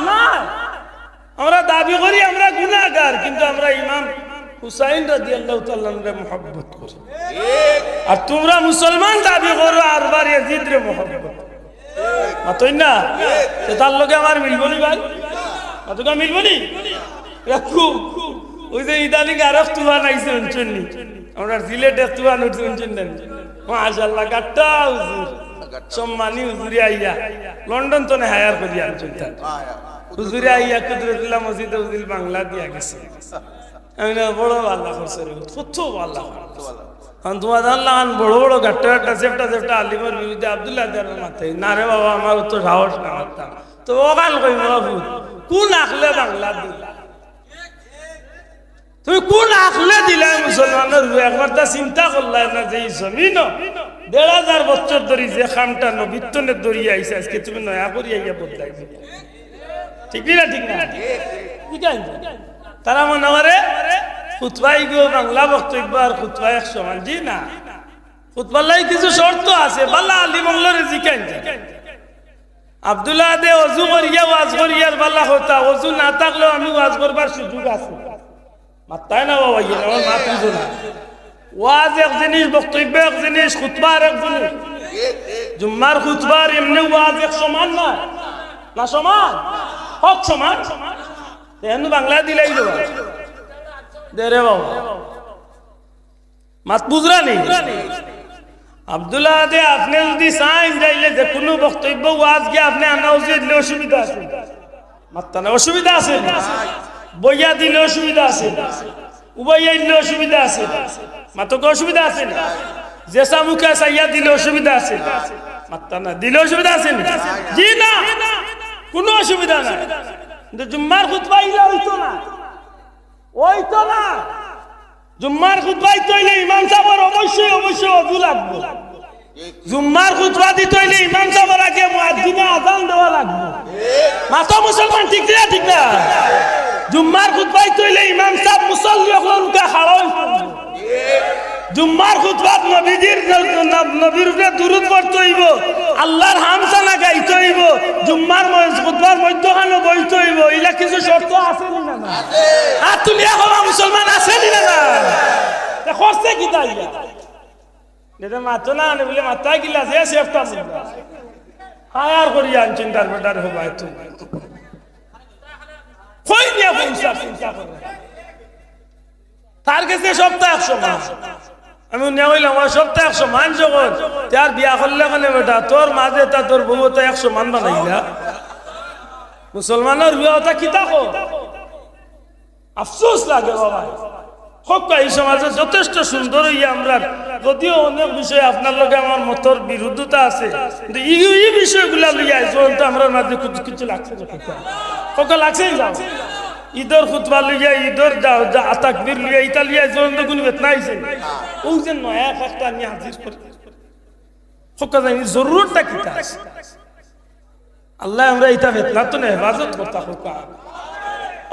না। আমরা দাবি করি আমরা গুনাহগার, কিন্তু আমরা ইমাম হুসাইন রাদিয়াল্লাহু তাআলা রে মুহাব্বত করি। আর তোমরা মুসলমান দাবি করো আর বার ইয়াজিদ রে মুহাব্বত মাতই না, তো তার লগে আমার মিলবনি ভাই, মাতকা মিলবনি রাখু। ওই যে ইদানিং আরব তুফান আইছে শুনছনি, আমরা সিলেটে তুফান উঠছে শুনছেন মাশাআল্লাহ। গাট্টা হুজুর সম্মানী হুজুরি আইয়া লন্ডন তো হায়ার করি আনছেন, হুজুরি আইয়া কুদরতুল্লাহ মসজিদে হুজুর বাংলা দিয়া গেছে। আমি বড় আল্লাহ করছে রে, কত আল্লাহ কারণ তোমার আল্লাহ বড় বড় গাট্টা গাট্টা চেপটা চেপটা আলিমের বিরুদ্ধে আব্দুল্লাহ দেওয়ার মাথায় না রে বাবা, আমার তো সাহস না মারতাম। তো ও গান কই মহবুদ কোন আখলে বাংলা দিলা, তুমি কোন আখলে দিলা মুসলমানের? একবার তা চিন্তা করলাই না যে এই জমিন ১,৫০০ বছর ধরে যে খামটা নবীত্বনের দরিয়া আইসে, আজকে তুমি নয়া করি আইয়া বদলাই দিলা। ঠিক না ঠিক না? ঠিক আছে, তারা মনে করে খুতবাই গো বাংলা বক্তব্য আর খুতবা এক সমান। জি না, খুতবার লাই কিছু শর্ত আছে, বাল্লা আলি বাংলারে জিকাইন। আব্দুল্লাহ দে ওযু করিয়া ওয়াজ করিয়ার বাল্লা হতা, ওযু না থাকলেও আমি ওয়াজ করবার সুযোগ আছে। মাত্তাই না বাবা, ইয়ে আমার মা বুঝো না। ওয়াজ এক জিনিস, বক্তব্য এক জিনিস, খুতবার এক জিনিস। জুম্মার খুতবার এমনি ওয়াজ এক সমান না, না সমান হক সমান। এখন বাংলা দিলাই দেবা দে রে বাবা, মাত বুঝরা নেই। আব্দুল্লাহ দে আপনি যদি চাইন যাইলে যে কোনো বক্তব্য ওয়াজ গিয়ে আপনি আনা উচিত দিলে অসুবিধা আছে, মাত্তা না অসুবিধা আছে, বইয়া দিলে অসুবিধা আছে, উবাইয়া দিলে অসুবিধা আছে, মাতকে অসুবিধা আছে না, জেসা মুখে চাইয়া দিলে অসুবিধা আছে, মাত্তা না দিলে অসুবিধা আছে না? জি না, কোনো অসুবিধা নাই। কিন্তু জুম্মার খুতবা ইলা হইতো না, ওইতো না। জুম্মার খুতবা দিতে হইলে ইমাম সাহেবের অবশ্যই অবশ্যই ওযু লাগবে জুম্মার খুতবা দিতে হইলে ইমাম সাহেবের আগে মুয়াজ্জিনে আযান দেওয়া লাগবে মাতা মুসলমান ঠিক না ঠিক না জুম্মার খুতবা দিতে হইলে ইমাম সাহেব মুসল্লি হলকে খাড়া হইছে জুম্মার খুতবাত নবীর উপরে দুরূদ পড়তে হইব আল্লাহর হামসানা গাইতে হইব জুম্মার খুতবার মধ্যখানে বইতে হইব ইলা কিছু শর্ত আছে না না আর তুমি এখন মুসলমান আছে না না খরচে কি তাই এটা মাতো না আনে বলে মাথা গিলা যে সেফটা হায়ার করি আনছেন তার বেটার হবাই তুমি কই নিয়ে পয়সা চিন্তা করে তার কাছে সপ্তাহ 100 মাস আমি নেওয়া হইলাম সপ্তাহ 100 মান জগৎ তার বিয়া করলে কেন বেটা তোর মাঝে তা তোর বউ তা 100 মান বানাইলা মুসলমানের বিয়াটা কি থাকো আফসোস লাগে বাবা হক এই সমাজে যথেষ্ট সুন্দর হইয়া আমরা যদিও অনেক বিষয় আপনার লগে আমার মতর বিরুদ্ধতা আছে কিন্তু এই বিষয়গুলা লইয়া তো আমরা মাঝে কিছু লাগছে হক লাগছেই যাও ঈদের খুতবা লইয়া ঈদের তাকবীর লইয়া ইটা লইয়া জন্য কোন বেতনা আইছে ও যে নয়া একটা নিয়ে হাজির করে হক জানি জরুরতটা কি আছে আল্লাহ আমরা ইটা বেতনা তো হেফাজত করতা হক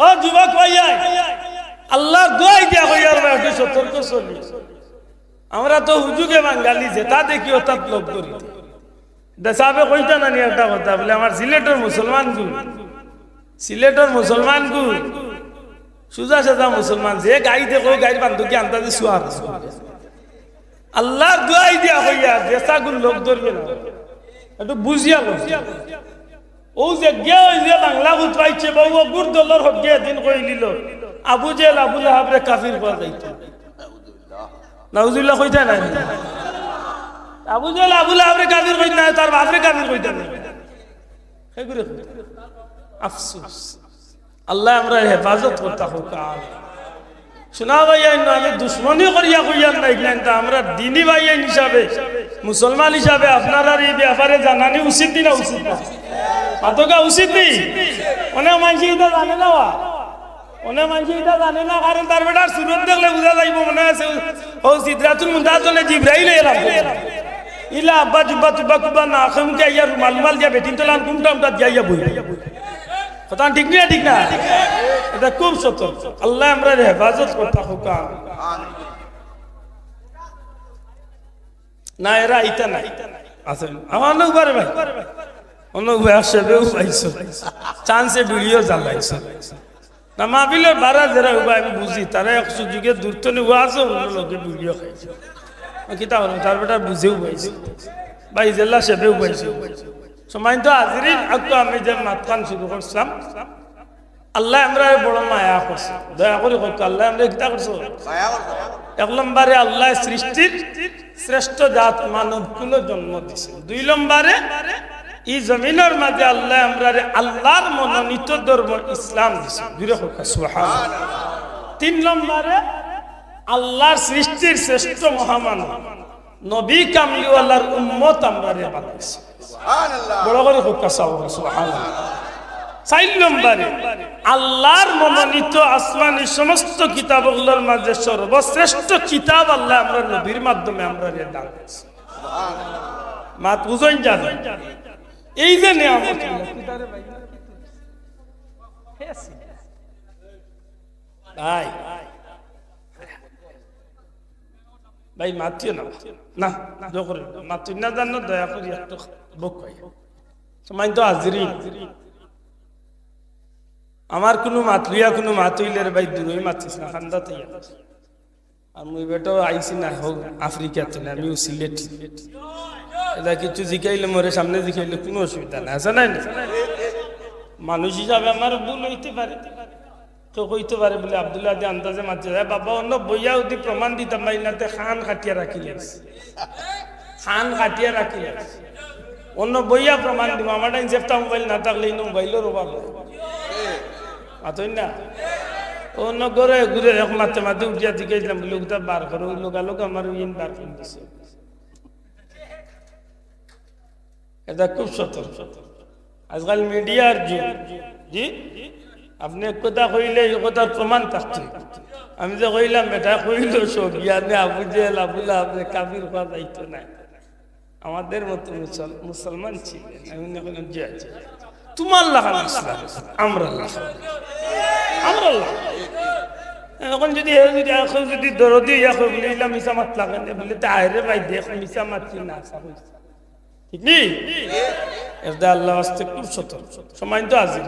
ও যুবক ভাইয়া আল্লাহ দোয়াই দিয়া হইয়ার একটু সতর্ক চলি আমরা তো হুজুগে বাঙালি যে তা দেখি অর্থাৎ লোক করি দেশাবে কইতা না নি একটা কথা বলে আমার সিলেটের মুসলমান গু সুজা সাজা মুসলমান যে গাই দেখো গাইর বান্ধবী আন্দাজে সুয়ার আল্লাহ দোয়াই দিয়া হইয়া দেশাগুন লোক ধরবে না একটু বুঝিয়া ও যে গে ওই যে বাংলা বুঝ পাইছে বউ গুড় দলর হক গে দিন কই লিল আবু জেল আবু লাহাবরে কাফির করা যাইতো নাউজুবিল্লাহ কইতা না আবু জেল আবু লাহাবরে কাফির কইতা না তার বাপরে কাফির কইতা না হে করে আফসোস আল্লাহ আমরা হেফাজত করতা হোক শোনা ভাইয়া আমি দুশ্মনী করিয়া কইয়ার নাই কিন্তু আমরা দিনী ভাইয়া হিসাবে মুসলমান হিসাবে আপনারা এই ব্যাপারে জানানি উচিত না উচিত না মাতকা উচিত নেই অনেক মানুষ এটা জানে না অনেক মানুষ এটা জানে না কারণ তার বেটার সুরত দেখলে বুঝা যাইব মনে আছে ও সিদরাতুল মুনতাহাজনে জিবরাইল এলাম ইলা আব্বা জুব্বা তুব্বা কুবা না আখমকে আইয়া রুমাল দিয়া বেটিন তোলান কুমটা দিয়া বই কথা ঠিক না ঠিক না এটা খুব সতর্ক আল্লাহ আমরা হেফাজত করতে হোক না এরা ইটা নাই আছে আমার লোক পারে ভাই অনেক ভাই আসে বেউ পাইছো চান্সে ভিডিও জ্বালাইছো না মাহফিলের বারা যারা উবা আমি বুঝি তারা এক সুযোগে দূরতনে ওয়াজও লোকে ভিডিও খাইছে কিতা হলো তার বেটা বুঝেও পাইছে ভাই জেলা সেবেও পাইছে সময় তো হাজিরিন আকতো আমি যে মাতখান শুরু করছিলাম আল্লাহ আমরা বড় মায়া করছে দয়া করে হোক আল্লাহ আমরা কিতা করছো এক নম্বরে আল্লাহ সৃষ্টির শ্রেষ্ঠ জাত মানবকুল জন্ম দিছে দুই নম্বরে এই জমিনের মাঝে আল্লাহ আমরা আল্লাহর মনোনীত ধর্ম ইসলাম দিছে দুইরে হোক সুবহানাল্লাহ তিন নম্বরে আল্লাহর সৃষ্টির শ্রেষ্ঠ মহামানব নবী কামলিওয়ালার উম্মত আমরা বানাইছে বড় করে হোক সুবহানাল্লাহ চার নম্বরে আল্লাহর মনোনীত আসমানি সমস্ত কিতাবগুলোর মাঝে সর্বশ্রেষ্ঠ কিতাব আল্লাহ আমরা নবীর মাধ্যমে আমরা দান করেছি মাত বুঝেন জানেন এই যে নিয়ামত ভাই ভাই মাতিও না না যখন মাতি না জানো দয়া করি একটু বক সময় তো হাজিরি আমার কোনো মাতলিয়া কোনো মাতইলের ভাই দূরই মাতিস না খান্দাতে আর মুই বেটো আইসি না হোক আফ্রিকাতে না আমিও সিলেট এটা কিছু জিকাইলে মোরে সামনে জিকাইলে কোনো অসুবিধা নাই আছে নাই মানুষ হিসাবে আমার ভুল হইতে পারে কেউ কইতে পারে বলে আব্দুল্লাহ দিয়ে আন্দাজে মাতি যায় বাবা অন্য বইয়া যদি প্রমাণ দিতাম বাইনাতে খান খাটিয়া রাখিলে খান খাটিয়া রাখিলে অন্য বইয়া প্রমাণ দিব আমার জেফটা মোবাইল না থাকলে মোবাইলের অভাব মাতই না অন্য করে ঘুরে এক মাতে মাতে উঠিয়া দিকেছিলাম লোকটা বার করো লোক আমার ইন বার করে দিছে এটা খুব সতর্ক আজকাল মিডিয়ার যুগ জি আপনি এক কথা কইলে এই কথার প্রমাণ থাকছে আমি যে কইলাম বেটা কইল সব ইয়ানে আবু জেহেল আবু লাহাব কাফির হওয়া যাইতো না, আমাদের মতো মুসলমান ছিলেন। আমি এখন যে আছে তোমার লাগান ইসলাম, আমরা এখন যদি এখন যদি দরদি বলে মিশা মাত লাগান বলে তাহলে ভাই দেখ মিশা মাতছি না ঠিক নেই। এটা আল্লাহ আসতে খুব সতর্ক সময় তো আছে।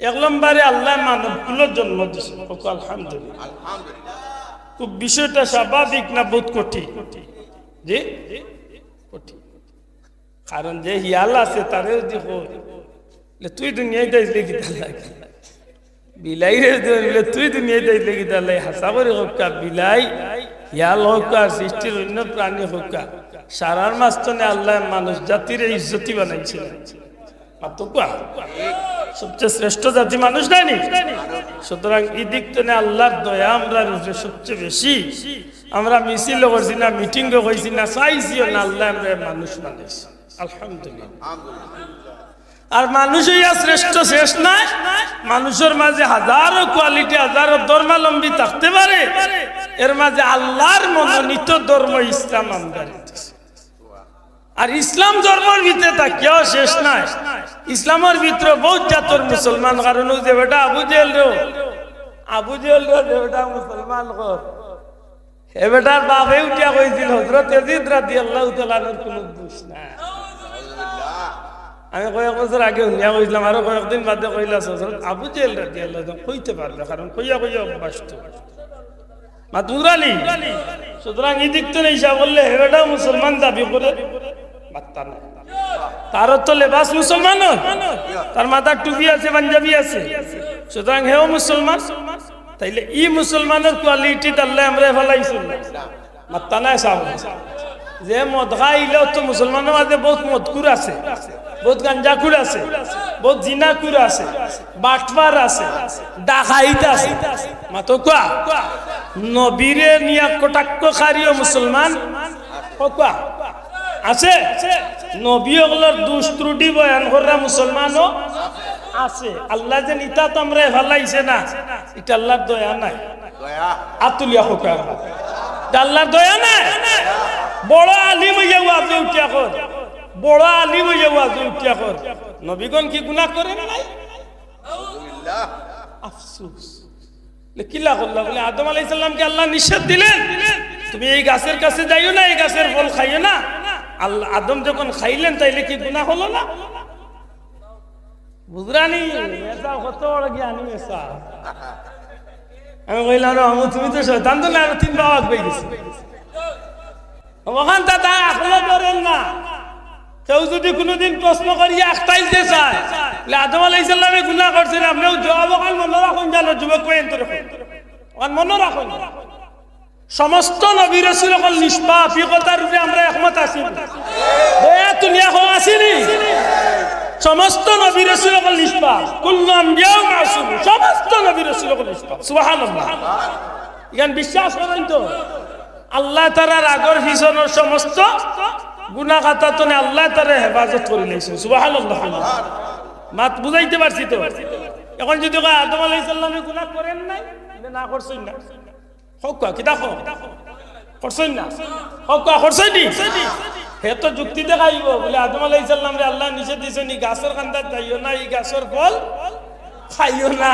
এক নম্বরে আল্লাহ মানবগুলোর জন্ম দিচ্ছে, আলহামদুলিল্লাহ। খুব বিষয়টা স্বাভাবিক না বহুত কঠিন? জি কঠিন। কারণ যে হিয়াল আছে তারে যদি তুই দুনিয়ায় যাইলে কি লাগে বিলাই রে তুই দুনিয়ায় যাইলে কি তাহলে হাসা করে হোক বিলাই হিয়াল হোক সৃষ্টির অন্য প্রাণী হোক সারার মাঝখানে আল্লাহ মানুষ জাতির ইজ্জতি বানাইছিলেন। সবচেয়ে শ্রেষ্ঠ জাতি মানুষ নাইনি? সুতরাং এই দিক থেকে আল্লাহর দয়া আমরা সবচেয়ে বেশি। আমরা মিছিল করছি না, মিটিং হয়েছি না, চাইছিও না, আল্লাহ আমরা মানুষ বানাইছি আলহামদুলিল্লাহ। আর মানুষই শ্রেষ্ঠ শেষ নাই। মানুষের মাঝে হাজারো কোয়ালিটি হাজারো ধর্মাবলম্বী থাকতে পারে, এর মাঝে আল্লাহর মনোনীত ধর্ম ইসলাম আমরা। আর ইসলাম ধর্মের ভিতরে তাকিয়াও শেষ নাই। ইসলামের ভিতরে বহুত জাতর মুসলমান, কারণ যে বেটা আবু জেহেল যে বেটা মুসলমান এ বেটার বাপে উঠিয়া কইছিল হযরত ইয়াজিদ রাদিয়াল্লাহু তাআলার কোনো দোষ নাই। আমি কয়েক বছর আগে শুনিয়া কইছিলাম, আরো কয়েকদিন বাদে কইলা হযরত আবু জেহেল রাদিয়াল্লাহু তাআলা কইতে পারবে, কারণ কইয়া অভ্যাস তো মাতুরালি। সুতরাং এই দিক থেকে হিসাব করলে হে বেটা মুসলমান দাবি করে তার তো লেবাস মুসলমান, তার মাথার টুপি আছে, পাঞ্জাবি আছে, সুতরাং হেও মুসলমান। তাইলে ই মুসলমানের কোয়ালিটি আল্লাহ আমরা ফেলাইছিল মাত্তা নাই সাহেব। যে মদ খাইলেও তো মুসলমানের মাঝে বহুত মদকুর আছে, বহুত গাঞ্জাকুর আছে, বহুত জিনাকুর আছে, বাটবার আছে, ডাকাইত আছে। মাতো কোয়া নবীরে নিয়া কটাক্ষ খারিও মুসলমান কোয়া আছে। নবী ওগুলোর দুষ ত্রুটি বয়ান করা মুসলমানও আছে। আল্লাহ যে নিতা তো আমরা ভালাইছে না, এটা আল্লাহর দয়া নাই। আতুলিয়া হোক আল্লাহর দয়া নাই। বড় আলিম হইয়া ওয়াজে উঠিয়া কর, বড় আলিম হইয়া ওয়াজে উঠিয়া কর। নবীগণ কি গুনাহ করেন নাই? আফসোস কিলা করলা বলে আদম আলাইহিস সালামকে আল্লাহ নিষেধ দিলেন তুমি এই গাছের কাছে যাইও না, এই গাছের ফল খাইও না। আল্লাহ আদম যখন খাইলেন তাইলে কি গুনাহ হলো না? বুঝরানি এসা কত বড় জ্ঞানী এসা। আমি কইলাম রহমু তুমি তো শয়তান তো না, তিন বাবা হয়ে গেছে ওখান তা এখনো করেন না। কেউ যদি কোনোদিন প্রশ্ন করিয়া আখতাইলতে চায় আদম আলাইহিস সালামে গুনাহ করছেন, আপনিও জবাব ওখান মনে রাখুন, জানো যুবক পর্যন্ত ওখান মনে রাখুন। সমস্ত নবী রাসূল সকল নিষ্পাপ, এই কথার উপরে আমরা একমত আছি। দয়া দুনিয়া হওয়া আসেনি, সমস্ত নবী রাসূল সকল নিষ্পাপ, কুল্লু আম্বিয়া মাসুম, সমস্ত নবী রাসূল সকল নিষ্পাপ। সুবহানাল্লাহ। ইয়ান বিশ্বাস করেন তো আল্লাহ তাআলার আগর পিছনের সমস্ত গুনাহ খাতা তো আল্লাহ তাআলা হেফাজত করে নিয়েছেন। সুবহানাল্লাহ। মাত বুঝাইতে পারছি তো? এখন যদি আদম আলাইহিস সালামে গুনাহ করেন নাই, না করছেন না, হকা কি দেখো করছেন না, হকা করছেন নি, হে তো যুক্তি দেখাইব বলে আদম আলাইহিস সালাম রে আল্লাহ নিষেধ দিয়েছেন এই গাছের কান্দার যাইও না, এই গাছের ফল খাইও না।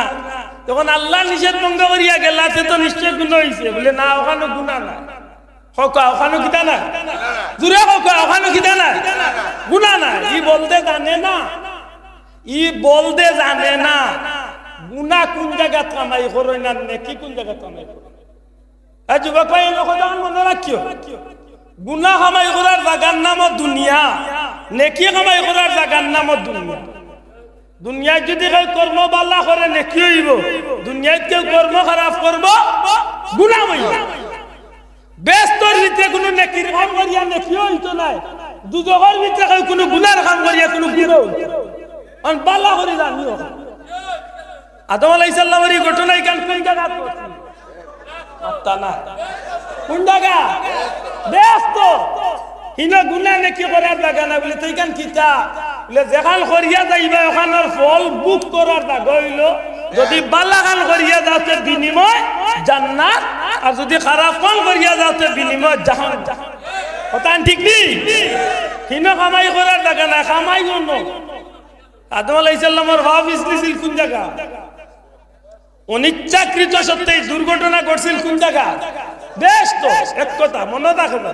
তখন আল্লাহ নিষেধ ভঙ্গ করিয়া গেলাতে তো নিশ্চয় গুনাহ হইছে বলে না, ওখানে গুনাহ না। হকা ওখানে কিতা না, জুরে হকা ওখানে কিতা না, গুনাহ না। ই বলতে জানে না, ই বলতে জানে না গুনাহ কোন জায়গা কামাই করই না, নেকি কোন জায়গা কামাই করই। এই যুবক ভাই কথা মনে রাখিও, গুনাহ কামাই করার জায়গার নাম দুনিয়া, নেকি কামাই করার জায়গার নাম দুনিয়া। দুনিয়ায় যদি কেউ কর্ম বালা করে নেকি হইব, দুনিয়ায় কেউ কর্ম খারাপ করব গুনাহ হইব। ব্যস্তর ভিতরে কোনো নেকির কাম করিয়া নেকি হইতো নাই, দুজকের ভিতরে কেউ কোনো গুনার কাম করিয়া কোনো গুনাহ হইতো আর বালা করে জানিও। আদম আলাইহিস সালামের এই ঘটনা কেন কোন জায়গা করছি আত্তা না, কোন জায়গা ব্যস্ত হিনা গুনাহ নেকি করার জায়গা না বলে তুই কেন কিতা বলে যেখান করিয়া যাইবা ওখানের ফল বুক করার জায়গা হইল। যদি বালা কাম করিয়া যাতে বিনিময় জান্নাত, আর যদি খারাপ কাম করিয়া যাতে বিনিময় জাহান্নাম। কথা ঠিক নেই? কিনো কামাই করার টাকা না, কামাই জন্য আদম আলাইহিস সালামের ভাব ইসলিছিল কোন জায়গা? অনিচ্ছাকৃত সত্ত্বে দুর্ঘটনা ঘটছিল কোন জায়গা? বেশ তো এক কথা মনে রাখবে,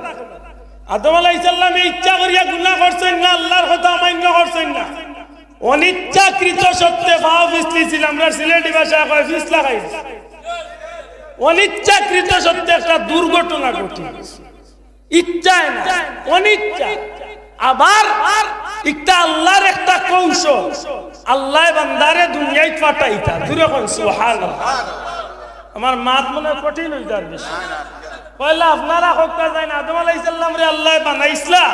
আদম আলাইহিস সালাম ইচ্ছা করিয়া গুনাহ করছেন না, আল্লাহর কথা অমান্য করছেন না, অনিচ্ছাকৃত সত্ত্বে ভাব ইসলিছিল। আমরা সিলেটি ভাষায় কয় ফিস লাগাই। অনিচ্ছাকৃত সত্ত্বে একটা দুর্ঘটনা ঘটে, ইচ্ছায় না, অনিচ্ছা। আবার একটা আল্লাহর একটা কৌশল, আল্লাহ বান্দারে দুনিয়ায় পাঠাইতা। দূরে কোন সুবহানাল্লাহ। আমার মাত মনে কঠিন হইতা বেশি। পয়লা আপনারা হক্কা যায় না, আদম আলাইহিস সালাম রে আল্লাহ বানাইছলা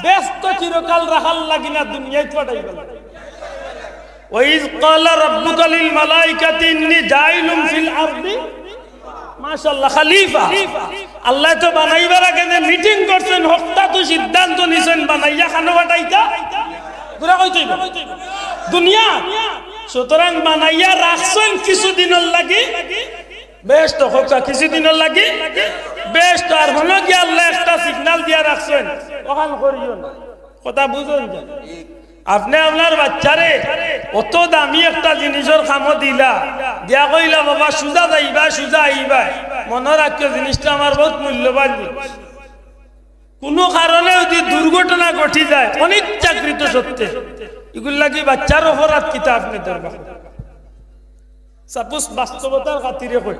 ব্যস্ত চিরকাল রাখাল লাগি না, দুনিয়ায় পাঠাইবা। ওয়াইজ ক্বালা রাব্বুকা লিল মালাইকাতি ইন্নী জাইলুম ফিল আরদি মাশাআল্লাহ খলিফা। আল্লাহ তো বানাইবার আগে মিটিং করছেন, হত্যা তো সিদ্ধান্ত নিছেন, বানাইয়া খানো বাটাইতা পুরা কইতেই দুনিয়া। সুতরাং বানাইয়া রাখছেন কিছুদিনের লাগি, বেশ তো হত্যা কিছুদিনের লাগি, বেশ তো। আর হলো কি আল্লাহ একটা সিগন্যাল দিয়া রাখছেন, ওখান করিও না। কথা বুঝুন যায়? আপনি আপনার বাচ্চারে অত দামি একটা জিনিসের খামো দিলা, দিয়া কইলা বাবা সুজা যাইবা সুজা আইবা, মনে রাখিও জিনিসটা আমার বহুত মূল্যবান জিনিস। কোনো কারণে যদি দুর্ঘটনা ঘটি যায় অনিচ্ছাকৃত সত্ত্বে, এগুলো লাগি বাচ্চার অপরাধ কিতা আপনি দরবার। সাপোজ বাস্তবতার খাতিরে কই,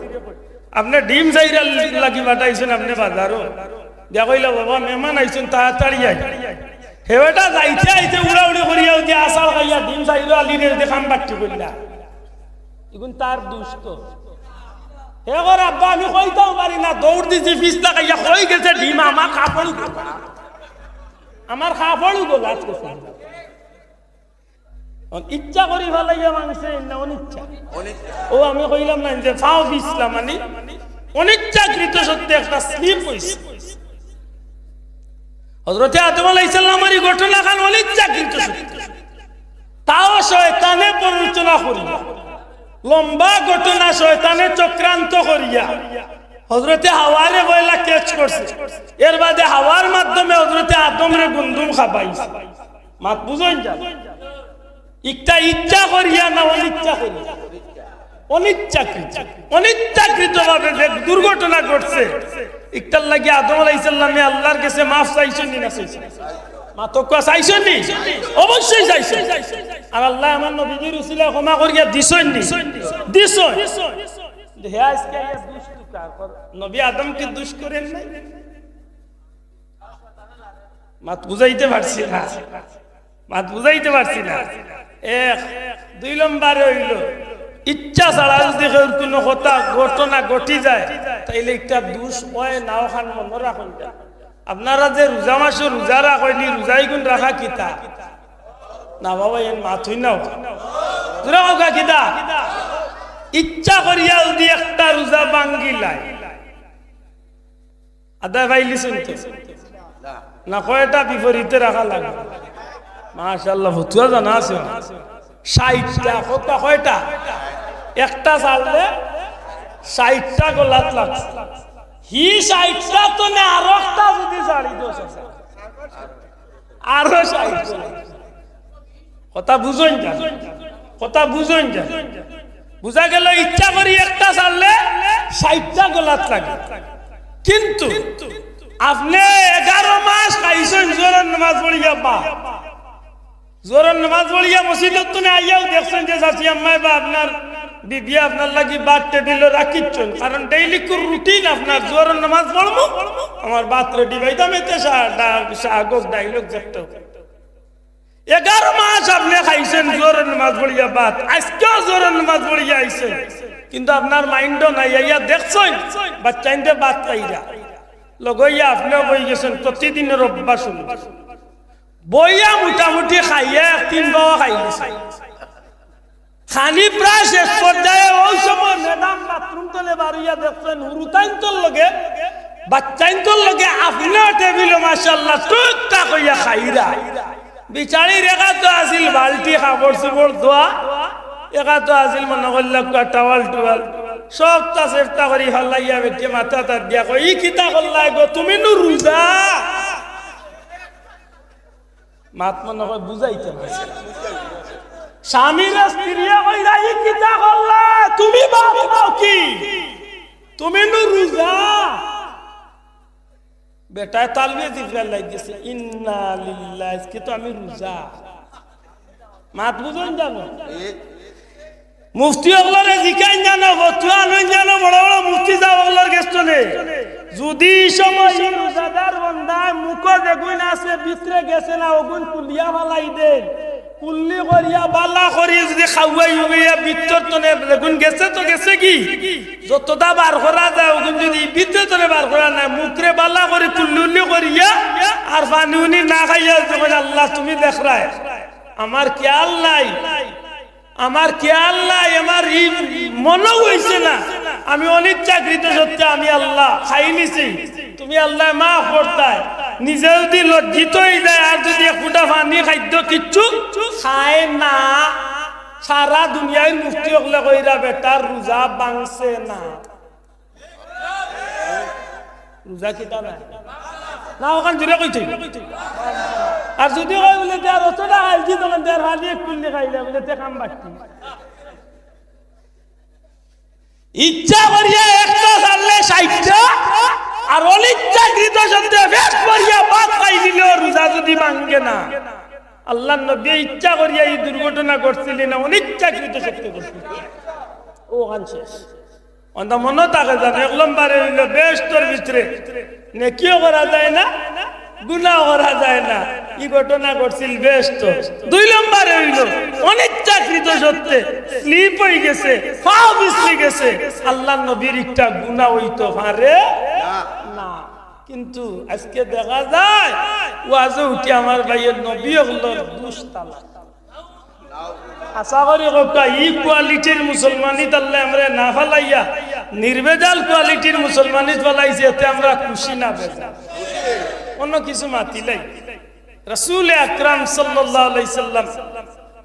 আপনি ডিম চাইরা লাগি বাটাইছেন আপনি বাজারও, দিয়া কইলা বাবা মেহমান আইছেন তাড়াতাড়ি আই, হেবেটা যাইতে আইতে উড়াউড়ি করিয়া যে আসাল খাইয়া ডিম চাইলো আলিরে দেখাম বাট্টি কইলা, এগুন তার দুষ্ট। হে কর আব্বা আমি কইতাও পারি না, দৌড় দিছি ফিসলা খাইয়া কই গেছে ডিম আমার কাপড় গোলা, আমার কাপড় গোলা। ইচ্ছা করি ভালাইয়া মাংসে না অনিচ্ছা? ও আমি কইলাম না যে ফাও ফিসলা মানে অনিচ্ছাকৃত সত্যি একটা স্লিপ হইছে। হযরত আদম আলাইহিস সালামের ঘটনা খান অনিচ্ছাকৃত সত্য, তাও শয়তানে প্ররোচনা করিয়া, লম্বা ঘটনা শয়তানে চক্রান্ত করিয়া হযরতে হাওয়ারে বইলা ক্যাচ করছে। এর বাদে হাওয়ার মাধ্যমে হযরতে আদমরে গুন্দুম খাবাইছে। মাত বুঝুন যা, একটা ইচ্ছা করিয়া না অনিচ্ছা করিয়া, অনিচ্ছাকৃত ভাবে যে দুর্ঘটনা ঘটছে, একটার লাগি আদম আলাইহিস সালামে আল্লাহর কাছে মাফ চাইছেন না চাইছেন? মাতক চাইছেন নি? অবশ্যই চাইছেন। আর আল্লাহ আমার নবীজির উসিলা ক্ষমা করিয়া দিছেন নি? দিছেন। হে আজকে এই দুষ্ট কার নবী আদম কি দুষ করেন নাই? মাত বুঝাইতে পারছি না, মাত বুঝাইতে পারছি না। এক দুই নম্বর হইল ইচ্ছা ছাড়া যদি কোনো কথা ঘটনা ঘটি যায় তাইলে একটা দোষ হয় নাও খান মনে রাখুন। আপনারা যে রোজা মাসে রোজা রাখেনি, রোজাই গুণ রাখা কিতা না বাবা, এর মাথুই নাও রোজা কিতা ইচ্ছা করিয়া যদি একটা রোজা ভাঙ্গিলাই আদা ভাইলি শুনতে না, কয়টা বিপরীতে রাখা লাগে? মাশাআল্লাহ ফতুয়া জানা আছে 60টা। কত কয়টা? একটা চাললে 60টা গোলাত লাগছে। হি 60টা তো না, আর একটা যদি চালি দোষ আরো 60। কথা বুঝুন যা, কথা বুঝুন যা। বুঝা গেল ইচ্ছা করি একটা চাললে 60টা গোলাত লাগে। কিন্তু আপনি 11 মাস খাইছেন জোরের নামাজ পড়িয়া, বা জোরের নামাজ পড়িয়া মসজিদত তো আইয়াও দেখছেন যে চাচি আম্মাই বা আপনার বিবি আপনার লাগি বাদ টেবিলে রাখিচ্ছেন, কারণ ডেইলি রুটিন আপনার জোরের নামাজ পড়বো, আমার বাত রেডি ভাইতাম এতে শাগক ডাইলগ যেটা 11 মাস আপনি খাইছেন জোরের নামাজ পড়িয়া বাদ, আজকেও জোরের নামাজ পড়িয়া আইছেন, কিন্তু আপনার মাইন্ডও নাই। আইয়া দেখছেন বাচ্চাইতে বাদ পাইরা লগইয়া আপনিও বই গেছেন, প্রতিদিনের অভ্যাস বইয়া মোটামুটি খাইয়া 3 বাবা খাই গেছে। খানি প্রায় শেষ পর্যায়ে ওই সময় ম্যাডাম বাথরুম তলে বাড়িয়া দেখছেন হুরুতাইন্তর লগে বাচ্চাইন্তর লগে আপনিও টেবিল মাশাআল্লাহ টুকটাক হইয়া খাইরা। বিচারি রেখা তো আসিল বালতি কাপড় চোপড় ধোয়া, একা তো আসিল মনে করল টাওয়াল টুয়াল সবটা চেষ্টা করি হল্লাইয়া বেটে মাথা তার দিয়া কই ই কিতা করলাই গো তুমি নু রোজা মাত মনে হয় বুঝাইতে পারছে স্বামীর স্ত্রীয়া কইরা ই কিতা করলা তুমি বাপ নাও কি তুমি নু রোজা বেটা তালবিয়া দিফরা লাগিছে ইন্না লিল্লাহি কি তো আমি রোজা মাত বুঝুন জানো মুফতি ওগুলোরে জিকাই জানো বতুয়া নই জানো বড় বড় মুফতি যা ওগুলোর গেছনে যদি সময় রোজাদার বান্দা মুখ দেখুন আছে ভিতরে গেছে না ওগুন কুলিয়া ফালাই দে কুল্লি করিয়া বালা করি যদি খাওয়াই হইয়া ভিতর তনে দেখুন গেছে তো গেছে কি যতটা বার করা যায় ওগুন যদি ভিতরে তনে বার করা না মুখরে বালা করে কুল্লি করিয়া আর পানি উনি না খাইয়া যখন আল্লাহ তুমি দেখরায় আমার খেয়াল নাই আমার খেয়াল নাই আমার মনে হইছে না আমি অনেক চাকরিতে সত্যি আমি আল্লাহ খাই নিছি তুমি আল্লাহ মাফ করতাই নিজে যদি লজ্জিত হয়ে যায় আর যদি একটা পানি খাদ্য কিচ্ছু খায় না সারা দুনিয়ায় মুফতি হলে কইরা বেটার রোজা ভাঙছে না রোজা কিতা না না ওখান জুড়ে কই থাকবে আর যদি হয় বলে আর অতটা খাইছি তখন তার হালি কুল্লি খাইলে বলে তে কাম বাকি ইচ্ছা করিয়া একটা চাললে 60টা আর অনিচ্ছাকৃত শব্দে বেশ করিয়া বাদ খাই দিলে রোজা যদি ভাঙে না আল্লাহর নবী ইচ্ছা করিয়া এই দুর্ঘটনা করছিলেন না অনিচ্ছাকৃত শব্দে করছিলেন ও গান শেষ অন্ত মনে থাকে জানে এক নম্বরে হইল বেশ তোর ভিতরে নেকিও করা যায় না গুনাহ করা যায় না এই ঘটনা করছিল বেশ তো 2 নম্বরে হইল অনিচ্ছাকৃত সত্যে স্লিপ হয়ে গেছে পাও পিছলে গেছে আল্লাহর নবীর একটা গুনাহ হইতো পারে না কিন্তু আজকে দেখা যায় ওয়াজে উঠি আমার ভাইয়ের নবী হলোর দুস্তালা আশা করি কোকা ই কোয়ালিটির মুসলমানি তাহলে আমরা না ফালাইয়া নির্বেজাল কোয়ালিটির মুসলমানি ফালাইছে এতে আমরা খুশি না বেজা অন্য কিছু মাতিলাই রাসূল আকরাম সাল্লাল্লাহু আলাইহি সাল্লাম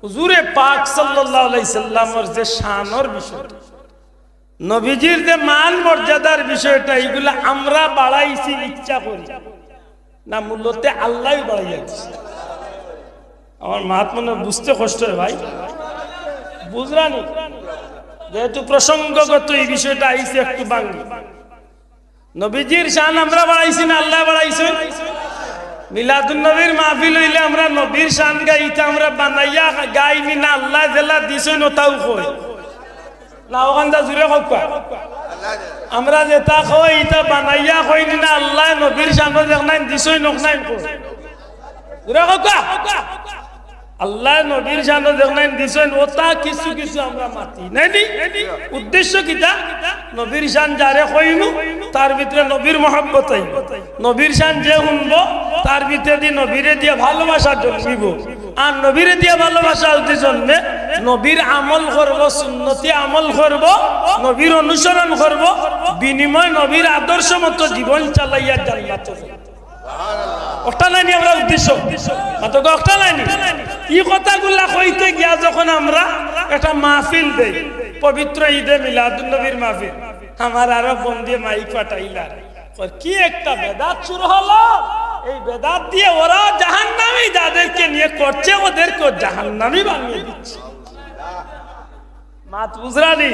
হুজুরে পাক সাল্লাল্লাহু আলাইহি সাল্লামের যে শানর বিষয় নবীজির যে মান মর্যাদার বিষয়টা এগুলা আমরা বাড়াইছি ইচ্ছা করি না মূলতে আল্লাহই বাড়াইছে আমার মাত মনে বুঝতে কষ্ট হয় ভাই বুঝরানি যেহেতু প্রসঙ্গগত এই বিষয়টা আইছে একটু বাংলা নবীজির শান আমরা বাড়াইছি না আল্লাহ বাড়াইছেন মিলাদুন নবীর মাহফিল হইলে আমরা নবীর শান গাইতে আমরা বানাইয়া গাইনি না আল্লাহ জেলা দিছেন ওটাও কই না ওখানটা জুড়ে হোক আমরা যেটা কই এটা বানাইয়া কইনি না আল্লাহ নবীর শানও দেখনাই দিছেন নকনাই কই জুড়ে হোক আল্লাহ নবীর শানও দেখনাই দিছেন ওটা কিছু কিছু আমরা মাতি নাই উদ্দেশ্য কিটা নবীর শান যারে কইনু তার ভিতরে নবীর মহব্বত আইব নবীর শান যে শুনবো তার ভিতরে দি নবীরে দিয়ে ভালোবাসা জন্মিব আর নবীরে দিয়ে ভালোবাসা হতে জন্মে নবীর আমল করব সুন্নতি আমল করব নবীর অনুসরণ করব বিনিময় নবীর আদর্শ মতো জীবন চালাইয়া জান্নাতে ওটা নাই আমরা উদ্দেশ্য মাত্র ওটা নাই এই কথাগুলা কইতে গিয়া যখন আমরা একটা মাহফিল দেই পবিত্র ঈদে মিলাদুন নবীর মাহফিল আমার আরো বন্ধু মাইক পাঠাইলা কি একটা বেদাত শুরু হলো এই বেদাত দিয়ে ওরা জাহান্নামী যাদেরকে নিয়ে করছে ওদেরকে জাহান্নামী বানিয়ে দিচ্ছে মাত বুঝরানি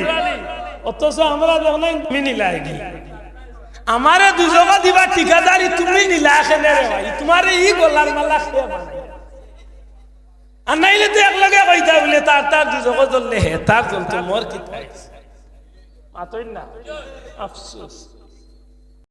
অথচ আমরা যখন মিনি লাগি আমারে দুজকা দিবা ঠিকাদারি তুমি নিলা খেলে রে ভাই তোমারে ই গলার মালা খেয়ে বানাই আর নাইলে তো এক লগে কইতা বলে তার দুজকা জ্বললে হে তার জ্বলতো মোর কি পাইছে মাতই না আফসোস